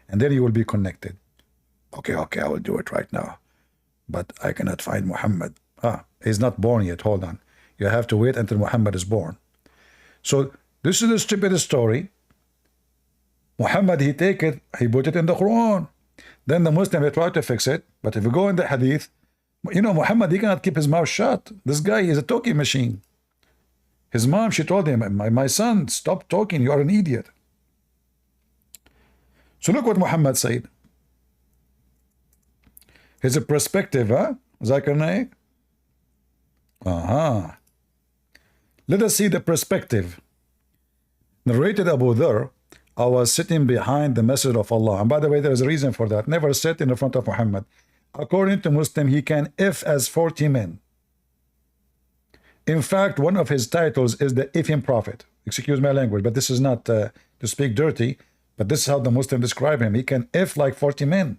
and then you will be connected. Okay, I will do it right now. But I cannot find Muhammad. He's not born yet. Hold on. You have to wait until Muhammad is born. So this is the stupidest story. Muhammad, he take it, he put it in the Quran. Then the Muslim, they try to fix it. But if you go in the hadith, you know, Muhammad, he cannot keep his mouth shut. This guy is a talking machine. His mom, she told him, my son, stop talking, you are an idiot. So look what Muhammad said. His perspective, Zakir Naik? Let us see the perspective. Narrated Abu Dhar, I was sitting behind the Messenger of Allah. And by the way, there is a reason for that. Never sit in the front of Muhammad. According to Muslim, he can if as 40 men. In fact, one of his titles is the Ifim Prophet. Excuse my language, but this is not to speak dirty, but this is how the Muslim describe him. He can if like 40 men.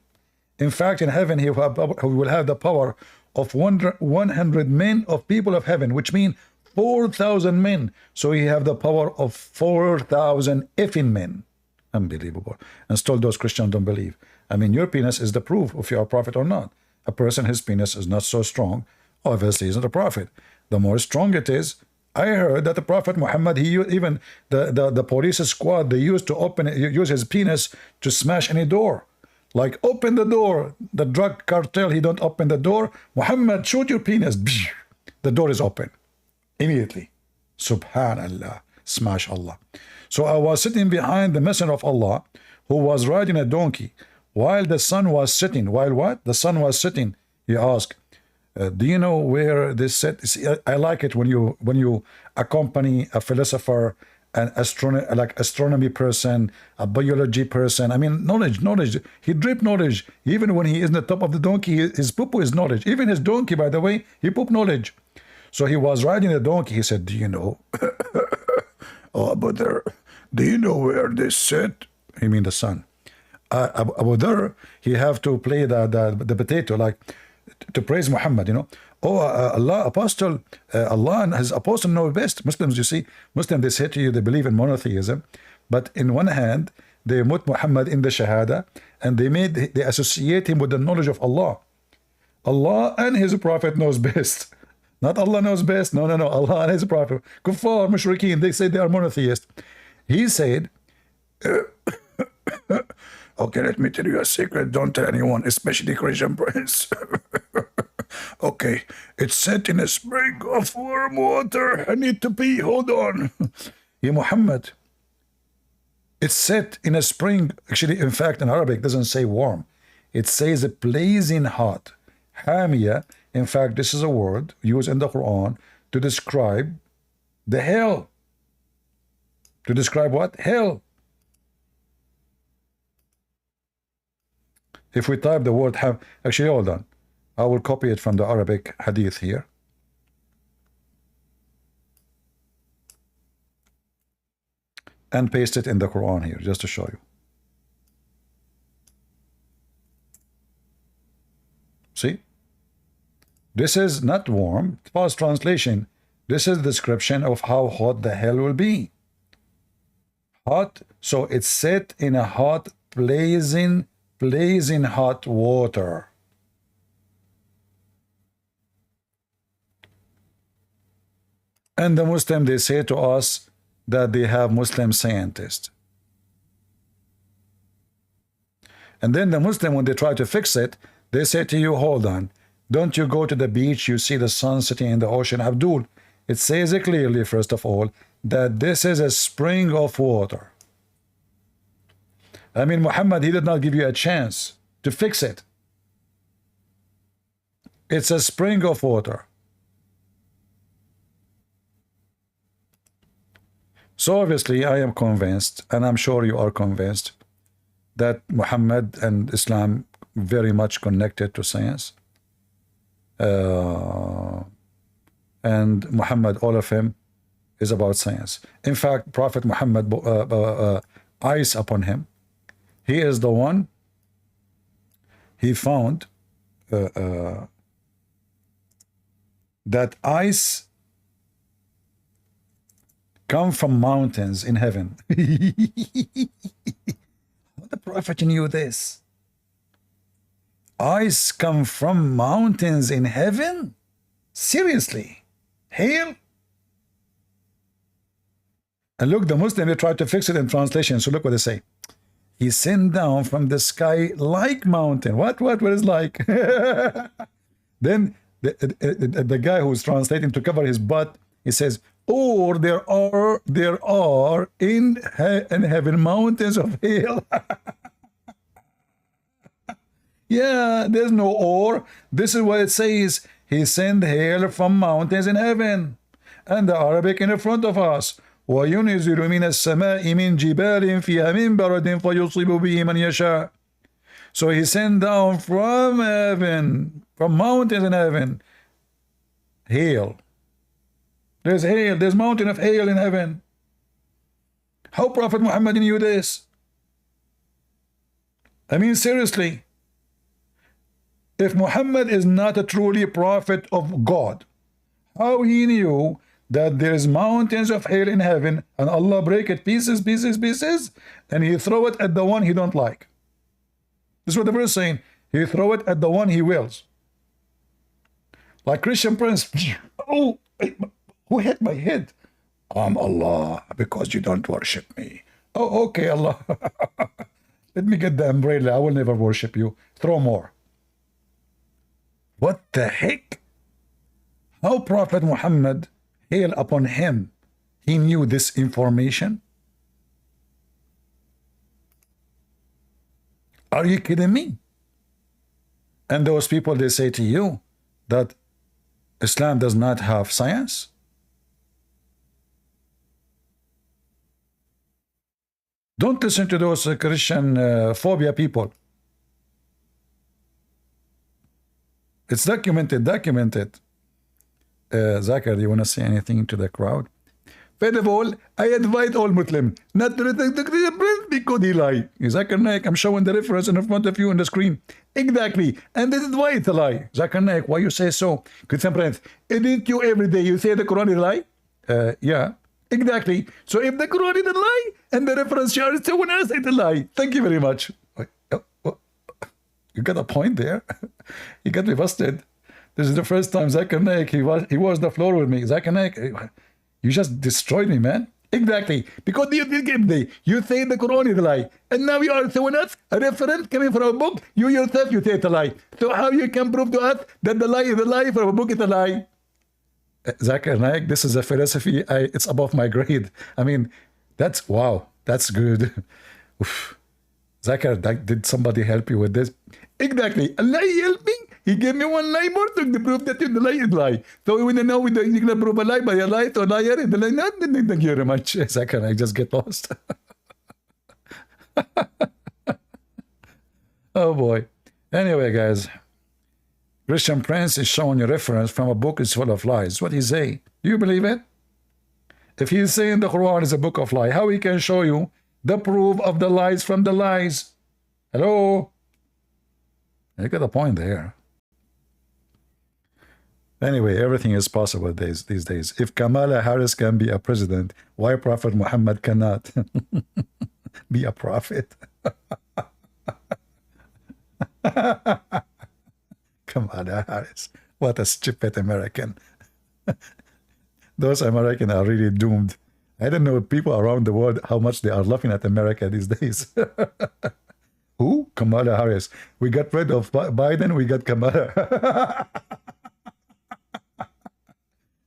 In fact, in heaven, he will have the power of 100 men of people of heaven, which means 4,000 men. So he have the power of 4,000 effing men. Unbelievable. And still those Christians don't believe. I mean, your penis is the proof if you are a prophet or not. A person, his penis is not so strong, obviously he's not a prophet. The more strong it is, I heard that the Prophet Muhammad, he even the police squad, they used to use his penis to smash any door. Like, open the door. The drug cartel, he don't open the door. Muhammad, shoot your penis. The door is open. Immediately. Subhanallah. Smash Allah. So I was sitting behind the Messenger of Allah, who was riding a donkey, while the sun was sitting. While what? The sun was sitting. He asked, do you know where this set? See, I like it when you accompany a philosopher, an astronomy person, a biology person. I mean, knowledge. He drip knowledge. Even when he is in the top of the donkey, his poo is knowledge. Even his donkey, by the way, he poop knowledge. So he was riding a donkey. He said, do you know? Oh, Abu Dhar, do you know where this set? He mean the sun. Abu Dhar, he have to play the potato, like to praise Muhammad, you know. Oh, Allah, apostle, Allah and his apostle know best. Muslims, you see, Muslims, they say to you, they believe in monotheism, but in one hand, they put Muhammad in the Shahada, and they associate him with the knowledge of Allah. Allah and his prophet knows best. Not Allah knows best. No. Allah and his prophet. Kuffar, mushrikeen, they say they are monotheist. He said, okay, let me tell you a secret. Don't tell anyone, especially Christian Prince. Okay, it's set in a spring of warm water. I need to pee. Hold on. Ya Muhammad, it's set in a spring. Actually, in fact, in Arabic, it doesn't say warm. It says blazing hot. Hamia. In fact, this is a word used in the Quran to describe the hell. To describe what? Hell. If we type the word ham, actually, hold on. I will copy it from the Arabic hadith here. And paste it in the Quran here, just to show you. See? This is not warm. False translation. This is the description of how hot the hell will be. Hot. So it's set in a hot, blazing hot water. And the Muslim, they say to us that they have Muslim scientists. And then the Muslim, when they try to fix it, they say to you, hold on, don't you go to the beach, you see the sun sitting in the ocean. Abdul, it says it clearly, first of all, that this is a spring of water. I mean, Muhammad, he did not give you a chance to fix it. It's a spring of water. So obviously, I am convinced, and I'm sure you are convinced, that Muhammad and Islam very much connected to science. And Muhammad, all of him is about science. In fact, Prophet Muhammad, eyes upon him, he is the one, he found that ice come from mountains in heaven. The Prophet knew this. Ice come from mountains in heaven? Seriously? Hail? And look, the Muslim, they tried to fix it in translation. So look what they say. He sent down from the sky like mountain. What is like? Then the guy who's translating to cover his butt, he says, or there are in heaven mountains of hail. Yeah, there's no or. This is what it says. He sent hail from mountains in heaven. And the Arabic in the front of us. وَيُنْزِلُ مِنَ السَّمَاءِ مِنْ جِبَالٍ فِيهَا مِنْ بَرَدٍ فَيُصِيبُ بِهِ مَنْ يَشَاءُ. So he sent down from heaven, from mountains in heaven, hail. There's hail, there's mountain of hail in heaven. How Prophet Muhammad knew this? I mean, seriously. If Muhammad is not a truly prophet of God, how he knew that there is mountains of hail in heaven and Allah break it pieces, and he throw it at the one he don't like? This is what the verse is saying. He throw it at the one he wills. Like Christian Prince. Oh, who hit my head? I'm Allah, because you don't worship me. Oh, okay, Allah. Let me get the umbrella. I will never worship you. Throw more. What the heck? How Prophet Muhammad, hail upon him, he knew this information? Are you kidding me? And those people, they say to you that Islam does not have science? Don't listen to those Christian phobia people. It's documented. Zakir, do you want to say anything to the crowd? First of all, I advise all Muslims not to listen to Christian Prince because he lied. Zakir Naik, I'm showing the reference in front of you on the screen. Exactly. And this is why it's a lie. Zakir Naik, why you say so? Christian Prince, isn't you every day you say the Quran is a lie? Yeah. Exactly. So if the Quran is a lie and the reference here is someone else, it's a lie. Thank you very much. You got a point there. You got me busted. This is the first time Zakir Naik, he was the floor with me. Zakir Naik, you just destroyed me, man. Exactly. Because you say the Quran is a lie. And now you are someone else, a reference coming from a book, you yourself, you say it's a lie. So how you can prove to us that the lie is a lie from a book is a lie? Zakir Naik, this is a philosophy, it's above my grade. I mean, wow, that's good. Oof. Zakir, did somebody help you with this? Exactly. Allah helped me. He gave me one lie more to prove that the lie is lie. So we don't know you're going to prove a lie by a lie, so liar is the lie. No, thank you very much. Zakir, I just get lost. Oh boy. Anyway, guys. Christian Prince is showing a reference from a book is full of lies. What he say? Do you believe it? If he's saying the Quran is a book of lies, how he can show you the proof of the lies from the lies? Hello? You got a point there. Anyway, everything is possible these days. If Kamala Harris can be a president, why Prophet Muhammad cannot be a prophet? Kamala Harris. What a stupid American. Those Americans are really doomed. I don't know people around the world how much they are laughing at America these days. Who? Kamala Harris. We got rid of Biden, we got Kamala.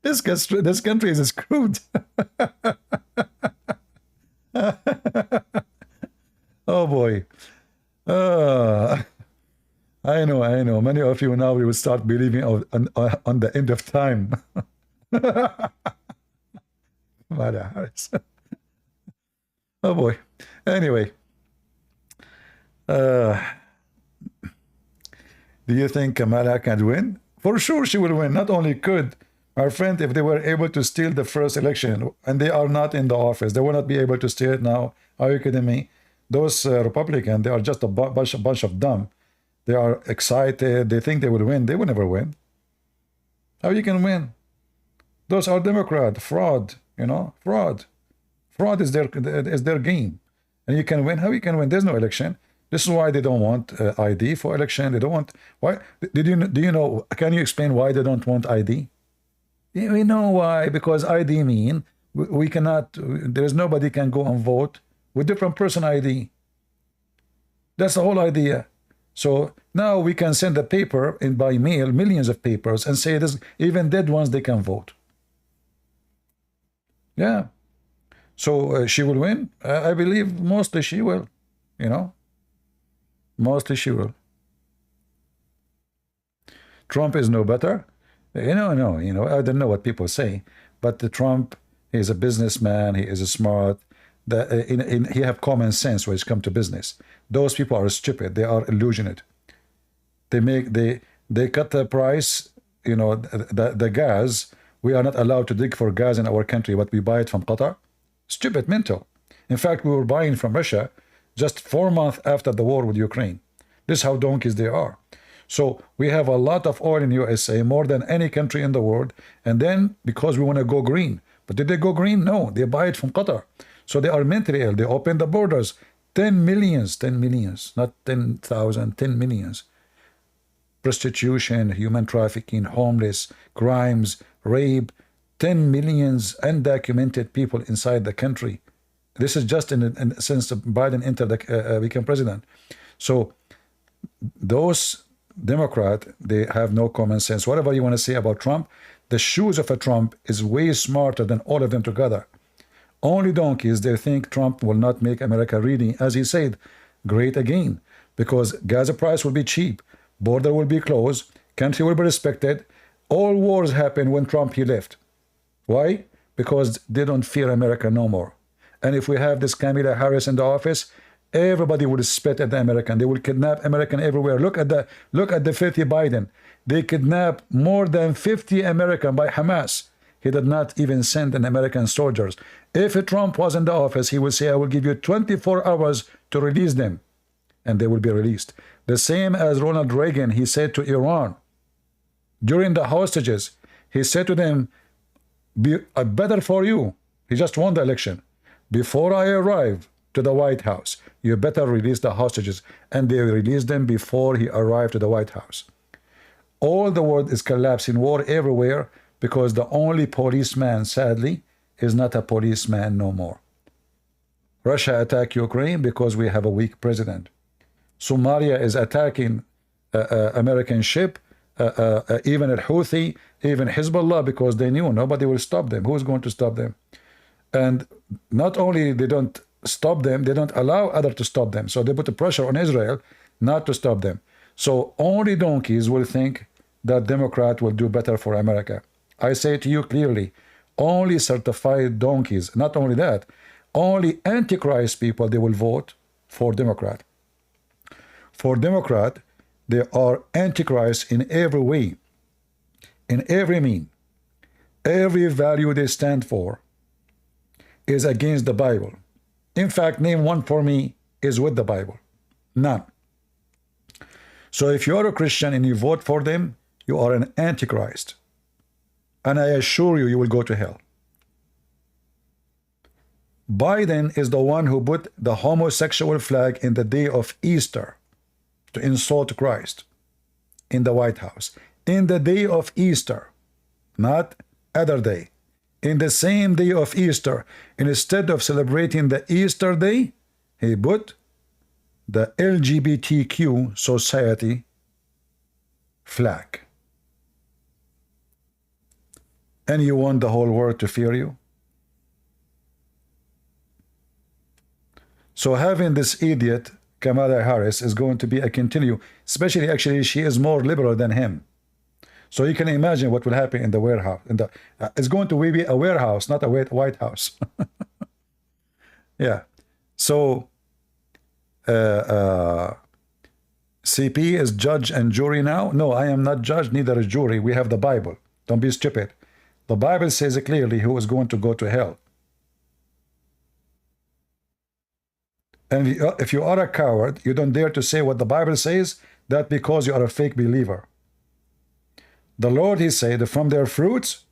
This country is screwed. Oh boy. I know. Many of you now will start believing on the end of time. Kamala Harris. Oh boy. Anyway. Do you think Kamala can win? For sure she will win. Not only could, my friend, if they were able to steal the first election, and they are not in the office, they will not be able to steal it now. Are you kidding me? Those Republicans, they are just a bunch of dumb. They are excited. They think they will win. They will never win. How you can win? Those are Democrat. Fraud, you know, fraud. Fraud is their game. And you can win. How you can win? There's no election. This is why they don't want ID for election. They don't want. Why? Do you know? Can you explain why they don't want ID? We know why. Because ID mean we cannot. There's nobody can go and vote with different person ID. That's the whole idea. So now we can send a paper in by mail, millions of papers, and say this. Even dead ones they can vote. Yeah. So she will win. I believe mostly she will. You know. Mostly she will. Trump is no better. No. I don't know what people say, but the Trump is a businessman. He is a smart. He have common sense when it comes to business. Those people are stupid. They are illusioned. They cut the price. You know, the gas. We are not allowed to dig for gas in our country, but we buy it from Qatar. Stupid, mental. In fact, we were buying from Russia just 4 months after the war with Ukraine. This is how donkeys they are. So we have a lot of oil in USA, more than any country in the world. And then because we want to go green. But did they go green? No, they buy it from Qatar. So they are mentally ill. They open the borders. 10 millions, not 10,000, 10 millions. Prostitution, human trafficking, homeless, crimes, rape, 10 millions undocumented people inside the country. This is just since Biden entered became president. So those Democrats, they have no common sense. Whatever you want to say about Trump, the shoes of a Trump is way smarter than all of them together. Only donkeys, they think Trump will not make America really, as he said, great again. Because gas price will be cheap, border will be closed, country will be respected. All wars happen when Trump he left. Why? Because they don't fear America no more. And if we have this Kamala Harris in the office, everybody will spit at the American. They will kidnap American everywhere. Look at the filthy Biden. They kidnapped more than 50 American by Hamas. He did not even send an American soldiers. If Trump was in the office, he would say, I will give you 24 hours to release them. And they will be released. The same as Ronald Reagan, he said to Iran, during the hostages, he said to them, better for you. He just won the election. Before I arrive to the White House, you better release the hostages. And they released them before he arrived to the White House. All the world is collapsing, war everywhere, because the only policeman, sadly, is not a policeman no more. Russia attacked Ukraine because we have a weak president. Somalia is attacking American ship, even al-Houthi, even Hezbollah, because they knew nobody will stop them. Who's going to stop them? And not only they don't stop them, they don't allow others to stop them. So they put the pressure on Israel not to stop them. So only donkeys will think that Democrat will do better for America. I say to you clearly, only certified donkeys, not only that, only Antichrist people, they will vote for Democrat. For Democrat, they are Antichrist in every way, in every mean. Every value they stand for is against the Bible. In fact, name one for me is with the Bible. None. So if you're a Christian and you vote for them, you are an Antichrist. And I assure you, you will go to hell. Biden is the one who put the homosexual flag in the day of Easter to insult Christ in the White House. In the day of Easter, not other day. In the same day of Easter, instead of celebrating the Easter day, he put the LGBTQ society flag. And you want the whole world to fear you? So having this idiot, Kamala Harris, is going to be a continue, especially actually she is more liberal than him. So you can imagine what will happen in the warehouse. It's going to be a warehouse, not a White House. Yeah. So CP is judge and jury now? No, I am not judge, neither is jury. We have the Bible. Don't be stupid. The Bible says clearly who is going to go to hell. And if you are a coward, you don't dare to say what the Bible says, that's because you are a fake believer. The Lord, he said, from their fruits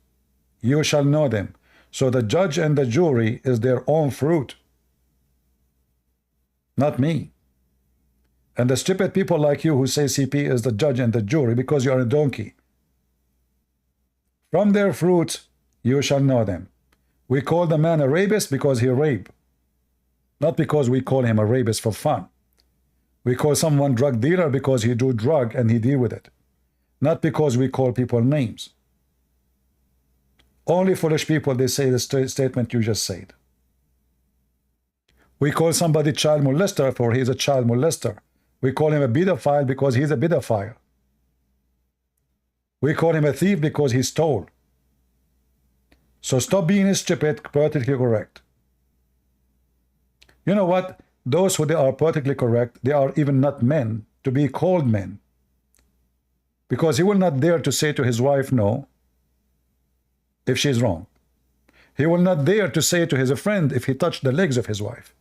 you shall know them. So the judge and the jury is their own fruit, not me. And the stupid people like you who say CP is the judge and the jury because you are a donkey. From their fruits you shall know them. We call the man a rapist because he raped. Not because we call him a rapist for fun. We call someone drug dealer because he do drug and he deal with it. Not because we call people names. Only foolish people, they say the statement you just said. We call somebody child molester for he is a child molester. We call him a pedophile because he's a pedophile. We call him a thief because he stole. So stop being stupid, politically correct. You know what? Those who they are politically correct, they are even not men to be called men. Because he will not dare to say to his wife no if she's wrong. He will not dare to say to his friend if he touched the legs of his wife.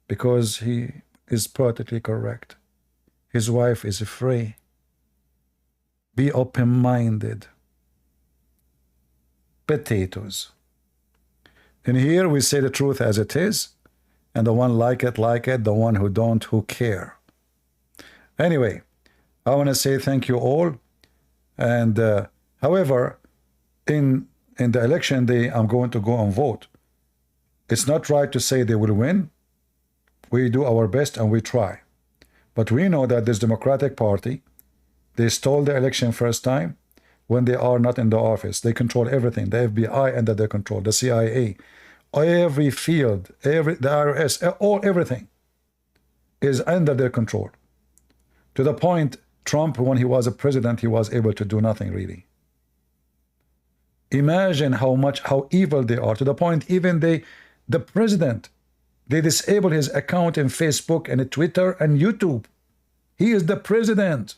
Because he is politically correct. His wife is free. Be open-minded. Potatoes. And here we say the truth as it is. And the one like it, the one who don't, who care. Anyway, I want to say thank you all. And however, in the election day, I'm going to go and vote. It's not right to say they will win. We do our best and we try. But we know that this Democratic Party, they stole the election first time when they are not in the office. They control everything. The FBI under their control, the CIA, every field, the IRS, everything is under their control. To the point, Trump, when he was a president, he was able to do nothing really. Imagine how evil they are, to the point even the president, they disable his account in Facebook and Twitter and YouTube. He is the president.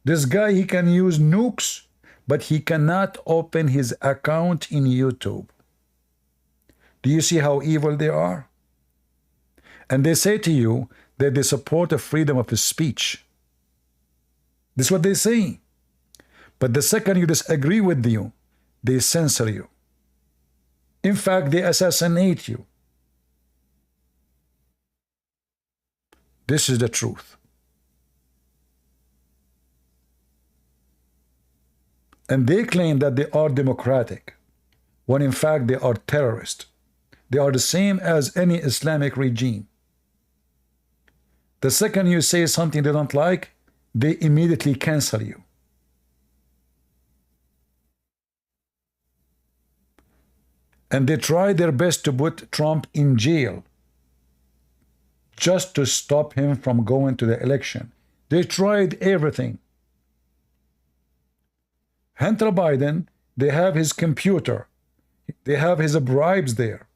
This guy, he can use nukes, but he cannot open his account in YouTube. Do you see how evil they are? And they say to you that they support the freedom of speech. This is what they say. But the second you disagree with you, they censor you. In fact, they assassinate you. This is the truth. And they claim that they are democratic, when in fact they are terrorists. They are the same as any Islamic regime. The second you say something they don't like, they immediately cancel you. And they try their best to put Trump in jail just to stop him from going to the election. They tried everything. Hunter Biden, they have his computer. They have his bribes there.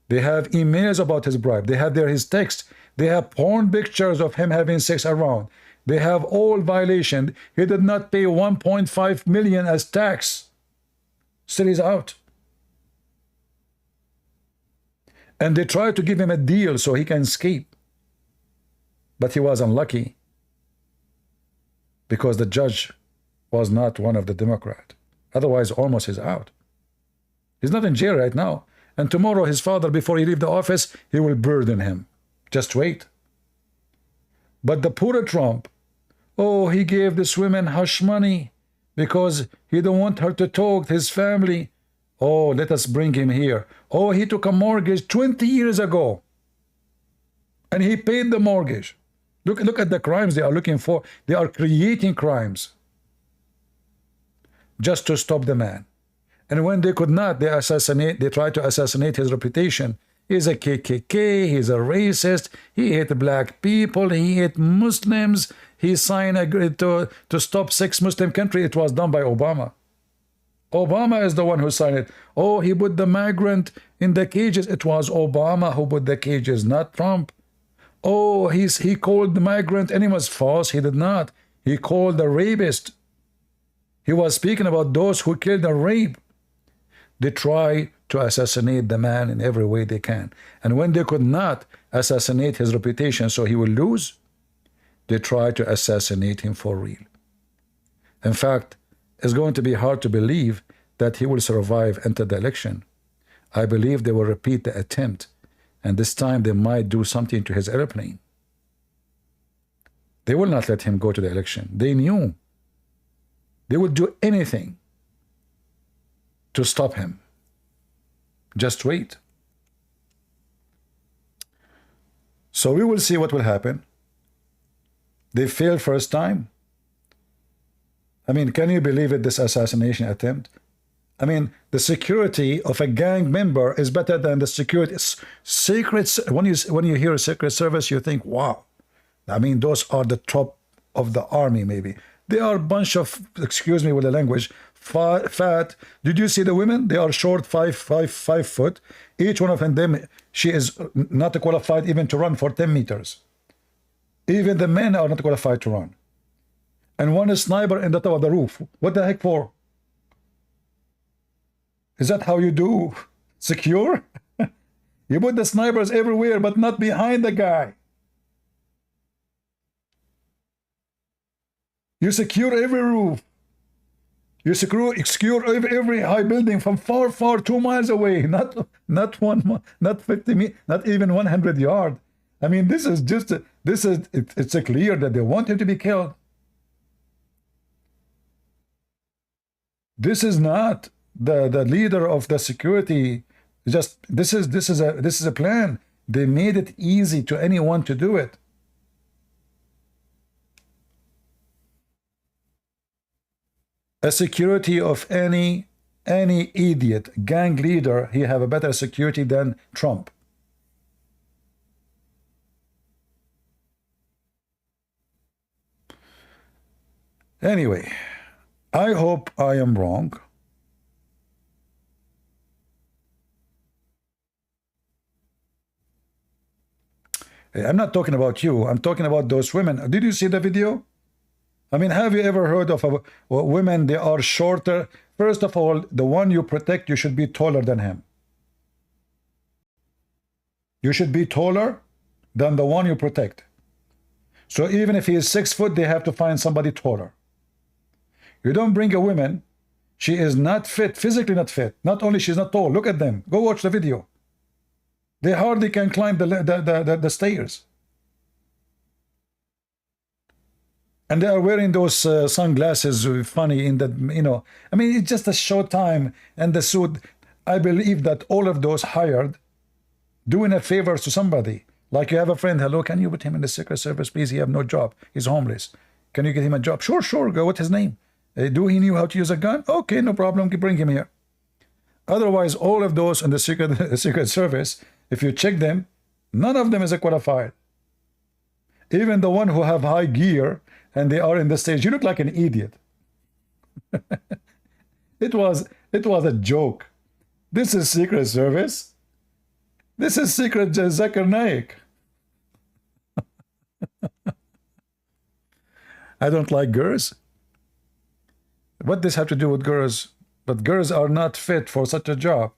They have emails about his bribe. They have there his text. They have porn pictures of him having sex around. They have all violation. He did not pay 1.5 million as tax. Still he's out. And they tried to give him a deal so he can escape. But he was unlucky because the judge was not one of the Democrat. Otherwise, almost he's out. He's not in jail right now. And tomorrow his father, before he leave the office, he will burden him. Just wait. But the poor Trump, oh, he gave this woman hush money because he don't want her to talk to his family. Oh, let us bring him here. Oh, he took a mortgage 20 years ago. And he paid the mortgage. Look at the crimes they are looking for. They are creating crimes just to stop the man. And when they could not, they tried to assassinate his reputation. He's a KKK, he's a racist, he hate black people, he hate Muslims, he signed to stop 6 Muslim countries. It was done by Obama. Obama is the one who signed it. Oh, he put the migrant in the cages. It was Obama who put the cages, not Trump. Oh, he called the migrant animals. False. He did not. He called the rapist. He was speaking about those who killed and rape. They try to assassinate the man in every way they can. And when they could not assassinate his reputation so he will lose, they try to assassinate him for real. In fact, it's going to be hard to believe that he will survive until the election. I believe they will repeat the attempt, and this time they might do something to his airplane. They will not let him go to the election. They knew. They would do anything to stop him. Just wait. So we will see what will happen. They failed first time. I mean, can you believe it, this assassination attempt? I mean, the security of a gang member is better than the security. Secrets, when you hear a Secret Service, you think, wow. I mean, those are the top of the army, maybe. They are a bunch of, excuse me with the language, fat. Did you see the women? They are short, 5 foot. Each one of them, she is not qualified even to run for 10 meters. Even the men are not qualified to run. And one is sniper in the top of the roof. What the heck for? Is that how you do secure? You put the snipers everywhere, but not behind the guy. You secure every roof. You secure every high building from far, 2 miles away. Not 50 meters, not even 100 yards. I mean, this is just it's clear that they want him to be killed. This is not the leader of the security. Just this is a plan. They made it easy to anyone to do it. A security of any idiot gang leader, he have a better security than Trump. Anyway, I hope I am wrong. I'm not talking about you. I'm talking about those women. Did you see the video? I mean, have you ever heard of women, they are shorter? First of all, the one you protect, you should be taller than him. You should be taller than the one you protect. So even if he is 6 foot, they have to find somebody taller. You don't bring a woman, she is not fit, physically not fit. Not only she's not tall, look at them. Go watch the video. They hardly can climb the stairs. And they are wearing those sunglasses, funny in that, you know. I mean, it's just a short time, and the suit. I believe that all of those hired, doing a favor to somebody. Like you have a friend, hello, can you put him in the Secret Service, please? He have no job. He's homeless. Can you get him a job? Sure, go. What's his name? Do he knew how to use a gun? Okay, no problem. Bring him here. Otherwise, all of those in the Secret Service, if you check them, none of them is qualified. Even the one who have high gear and they are in the stage, you look like an idiot. It was a joke. This is Secret Service. This is Secret Zakir Naik. I don't like girls. What does this have to do with girls? But girls are not fit for such a job.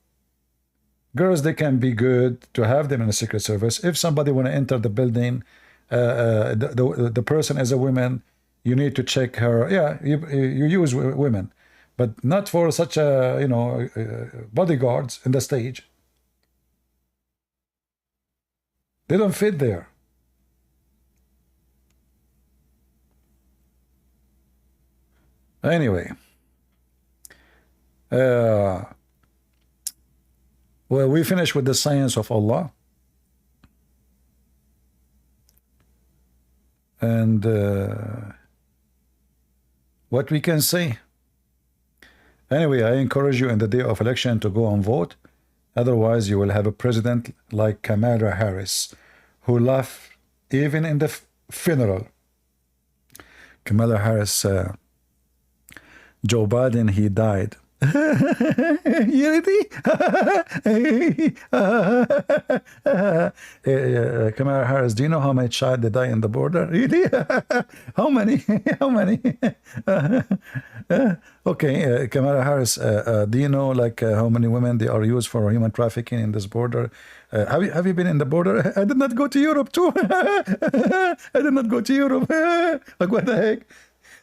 Girls, they can be good to have them in the Secret Service. If somebody want to enter the building, the person is a woman, you need to check her. Yeah, you use women, but not for such a, you know, bodyguards in the stage. They don't fit there. Anyway, well, we finish with the science of Allah. And what we can say. Anyway, I encourage you in the day of election to go and vote. Otherwise, you will have a president like Kamala Harris, who laughed even in the funeral. Kamala Harris, Joe Biden, he died. Unity? Kamala Harris, do you know how many child they die in the border? Really? How many? How many? Okay, Kamala Harris, do you know like how many women they are used for human trafficking in this border? Have you been in the border? I did not go to Europe too. I did not go to Europe. Like what the heck?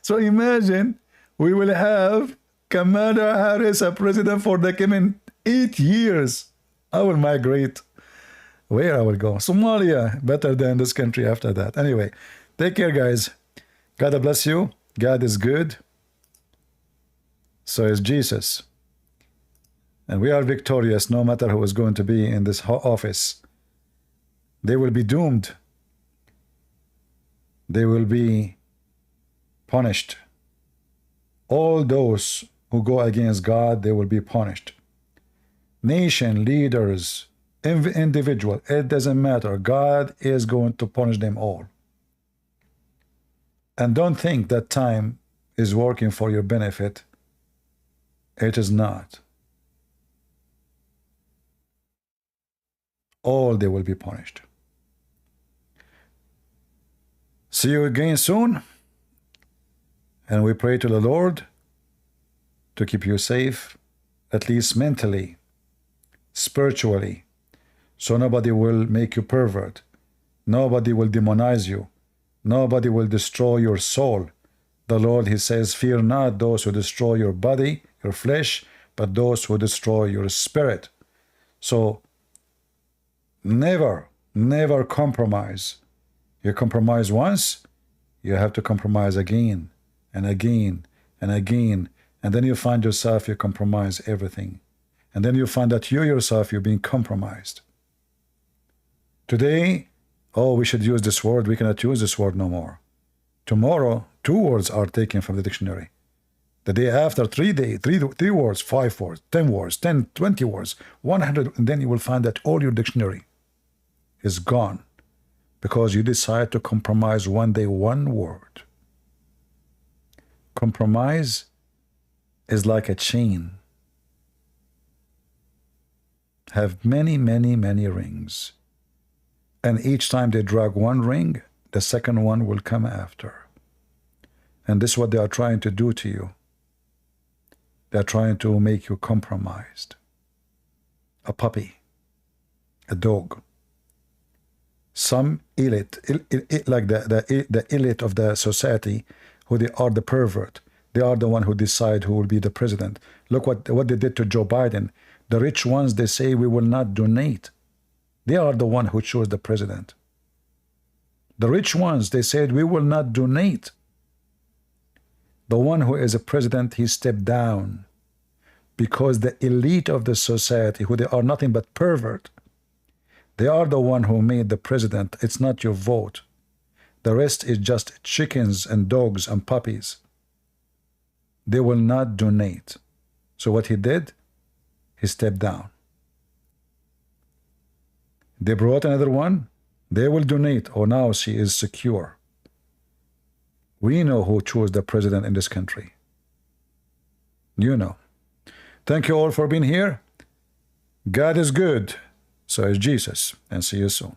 So imagine we will have Kamala Harris a president for the coming 8 years. I will migrate. Where I will go? Somalia, better than this country after that. Anyway, take care, guys. God bless you. God is good. So is Jesus. And we are victorious no matter who is going to be in this office. They will be doomed. They will be punished. All those who go against God, they will be punished. Nation, leaders, individual, it doesn't matter. God is going to punish them all. And don't think that time is working for your benefit. It is not. All they will be punished. See you again soon. And we pray to the Lord to keep you safe, at least mentally, spiritually, so nobody will make you pervert. Nobody will demonize you. Nobody will destroy your soul. The Lord, he says, fear not those who destroy your body, your flesh, but those who destroy your spirit. So never, never compromise. You compromise once, you have to compromise again and again and again. And then you find yourself, you compromise everything. And then you find that you yourself, you're being compromised. Today, oh, we should use this word. We cannot use this word no more. Tomorrow, 2 words are taken from the dictionary. The day after, 3 days, 3 words, 5 words, 10 words, 10, 20 words, 100. And then you will find that all your dictionary is gone because you decide to compromise one day, 1 word. Compromise is like a chain. Have many, many, many rings. And each time they drag 1 ring, the second one will come after. And this is what they are trying to do to you. They are trying to make you compromised. A puppy, a dog. Some elite, like the elite of the society, who they are the pervert. They are the one who decide who will be the president. Look what they did to Joe Biden. The rich ones, they say we will not donate. They are the one who chose the president. The rich ones, they said we will not donate. The one who is a president, he stepped down because the elite of the society, who they are nothing but pervert, they are the one who made the president. It's not your vote. The rest is just chickens and dogs and puppies. They will not donate. So what he did, he stepped down. They brought another one, they will donate. Oh, now she is secure. We know who chose the president in this country. You know. Thank you all for being here. God is good. So is Jesus. And see you soon.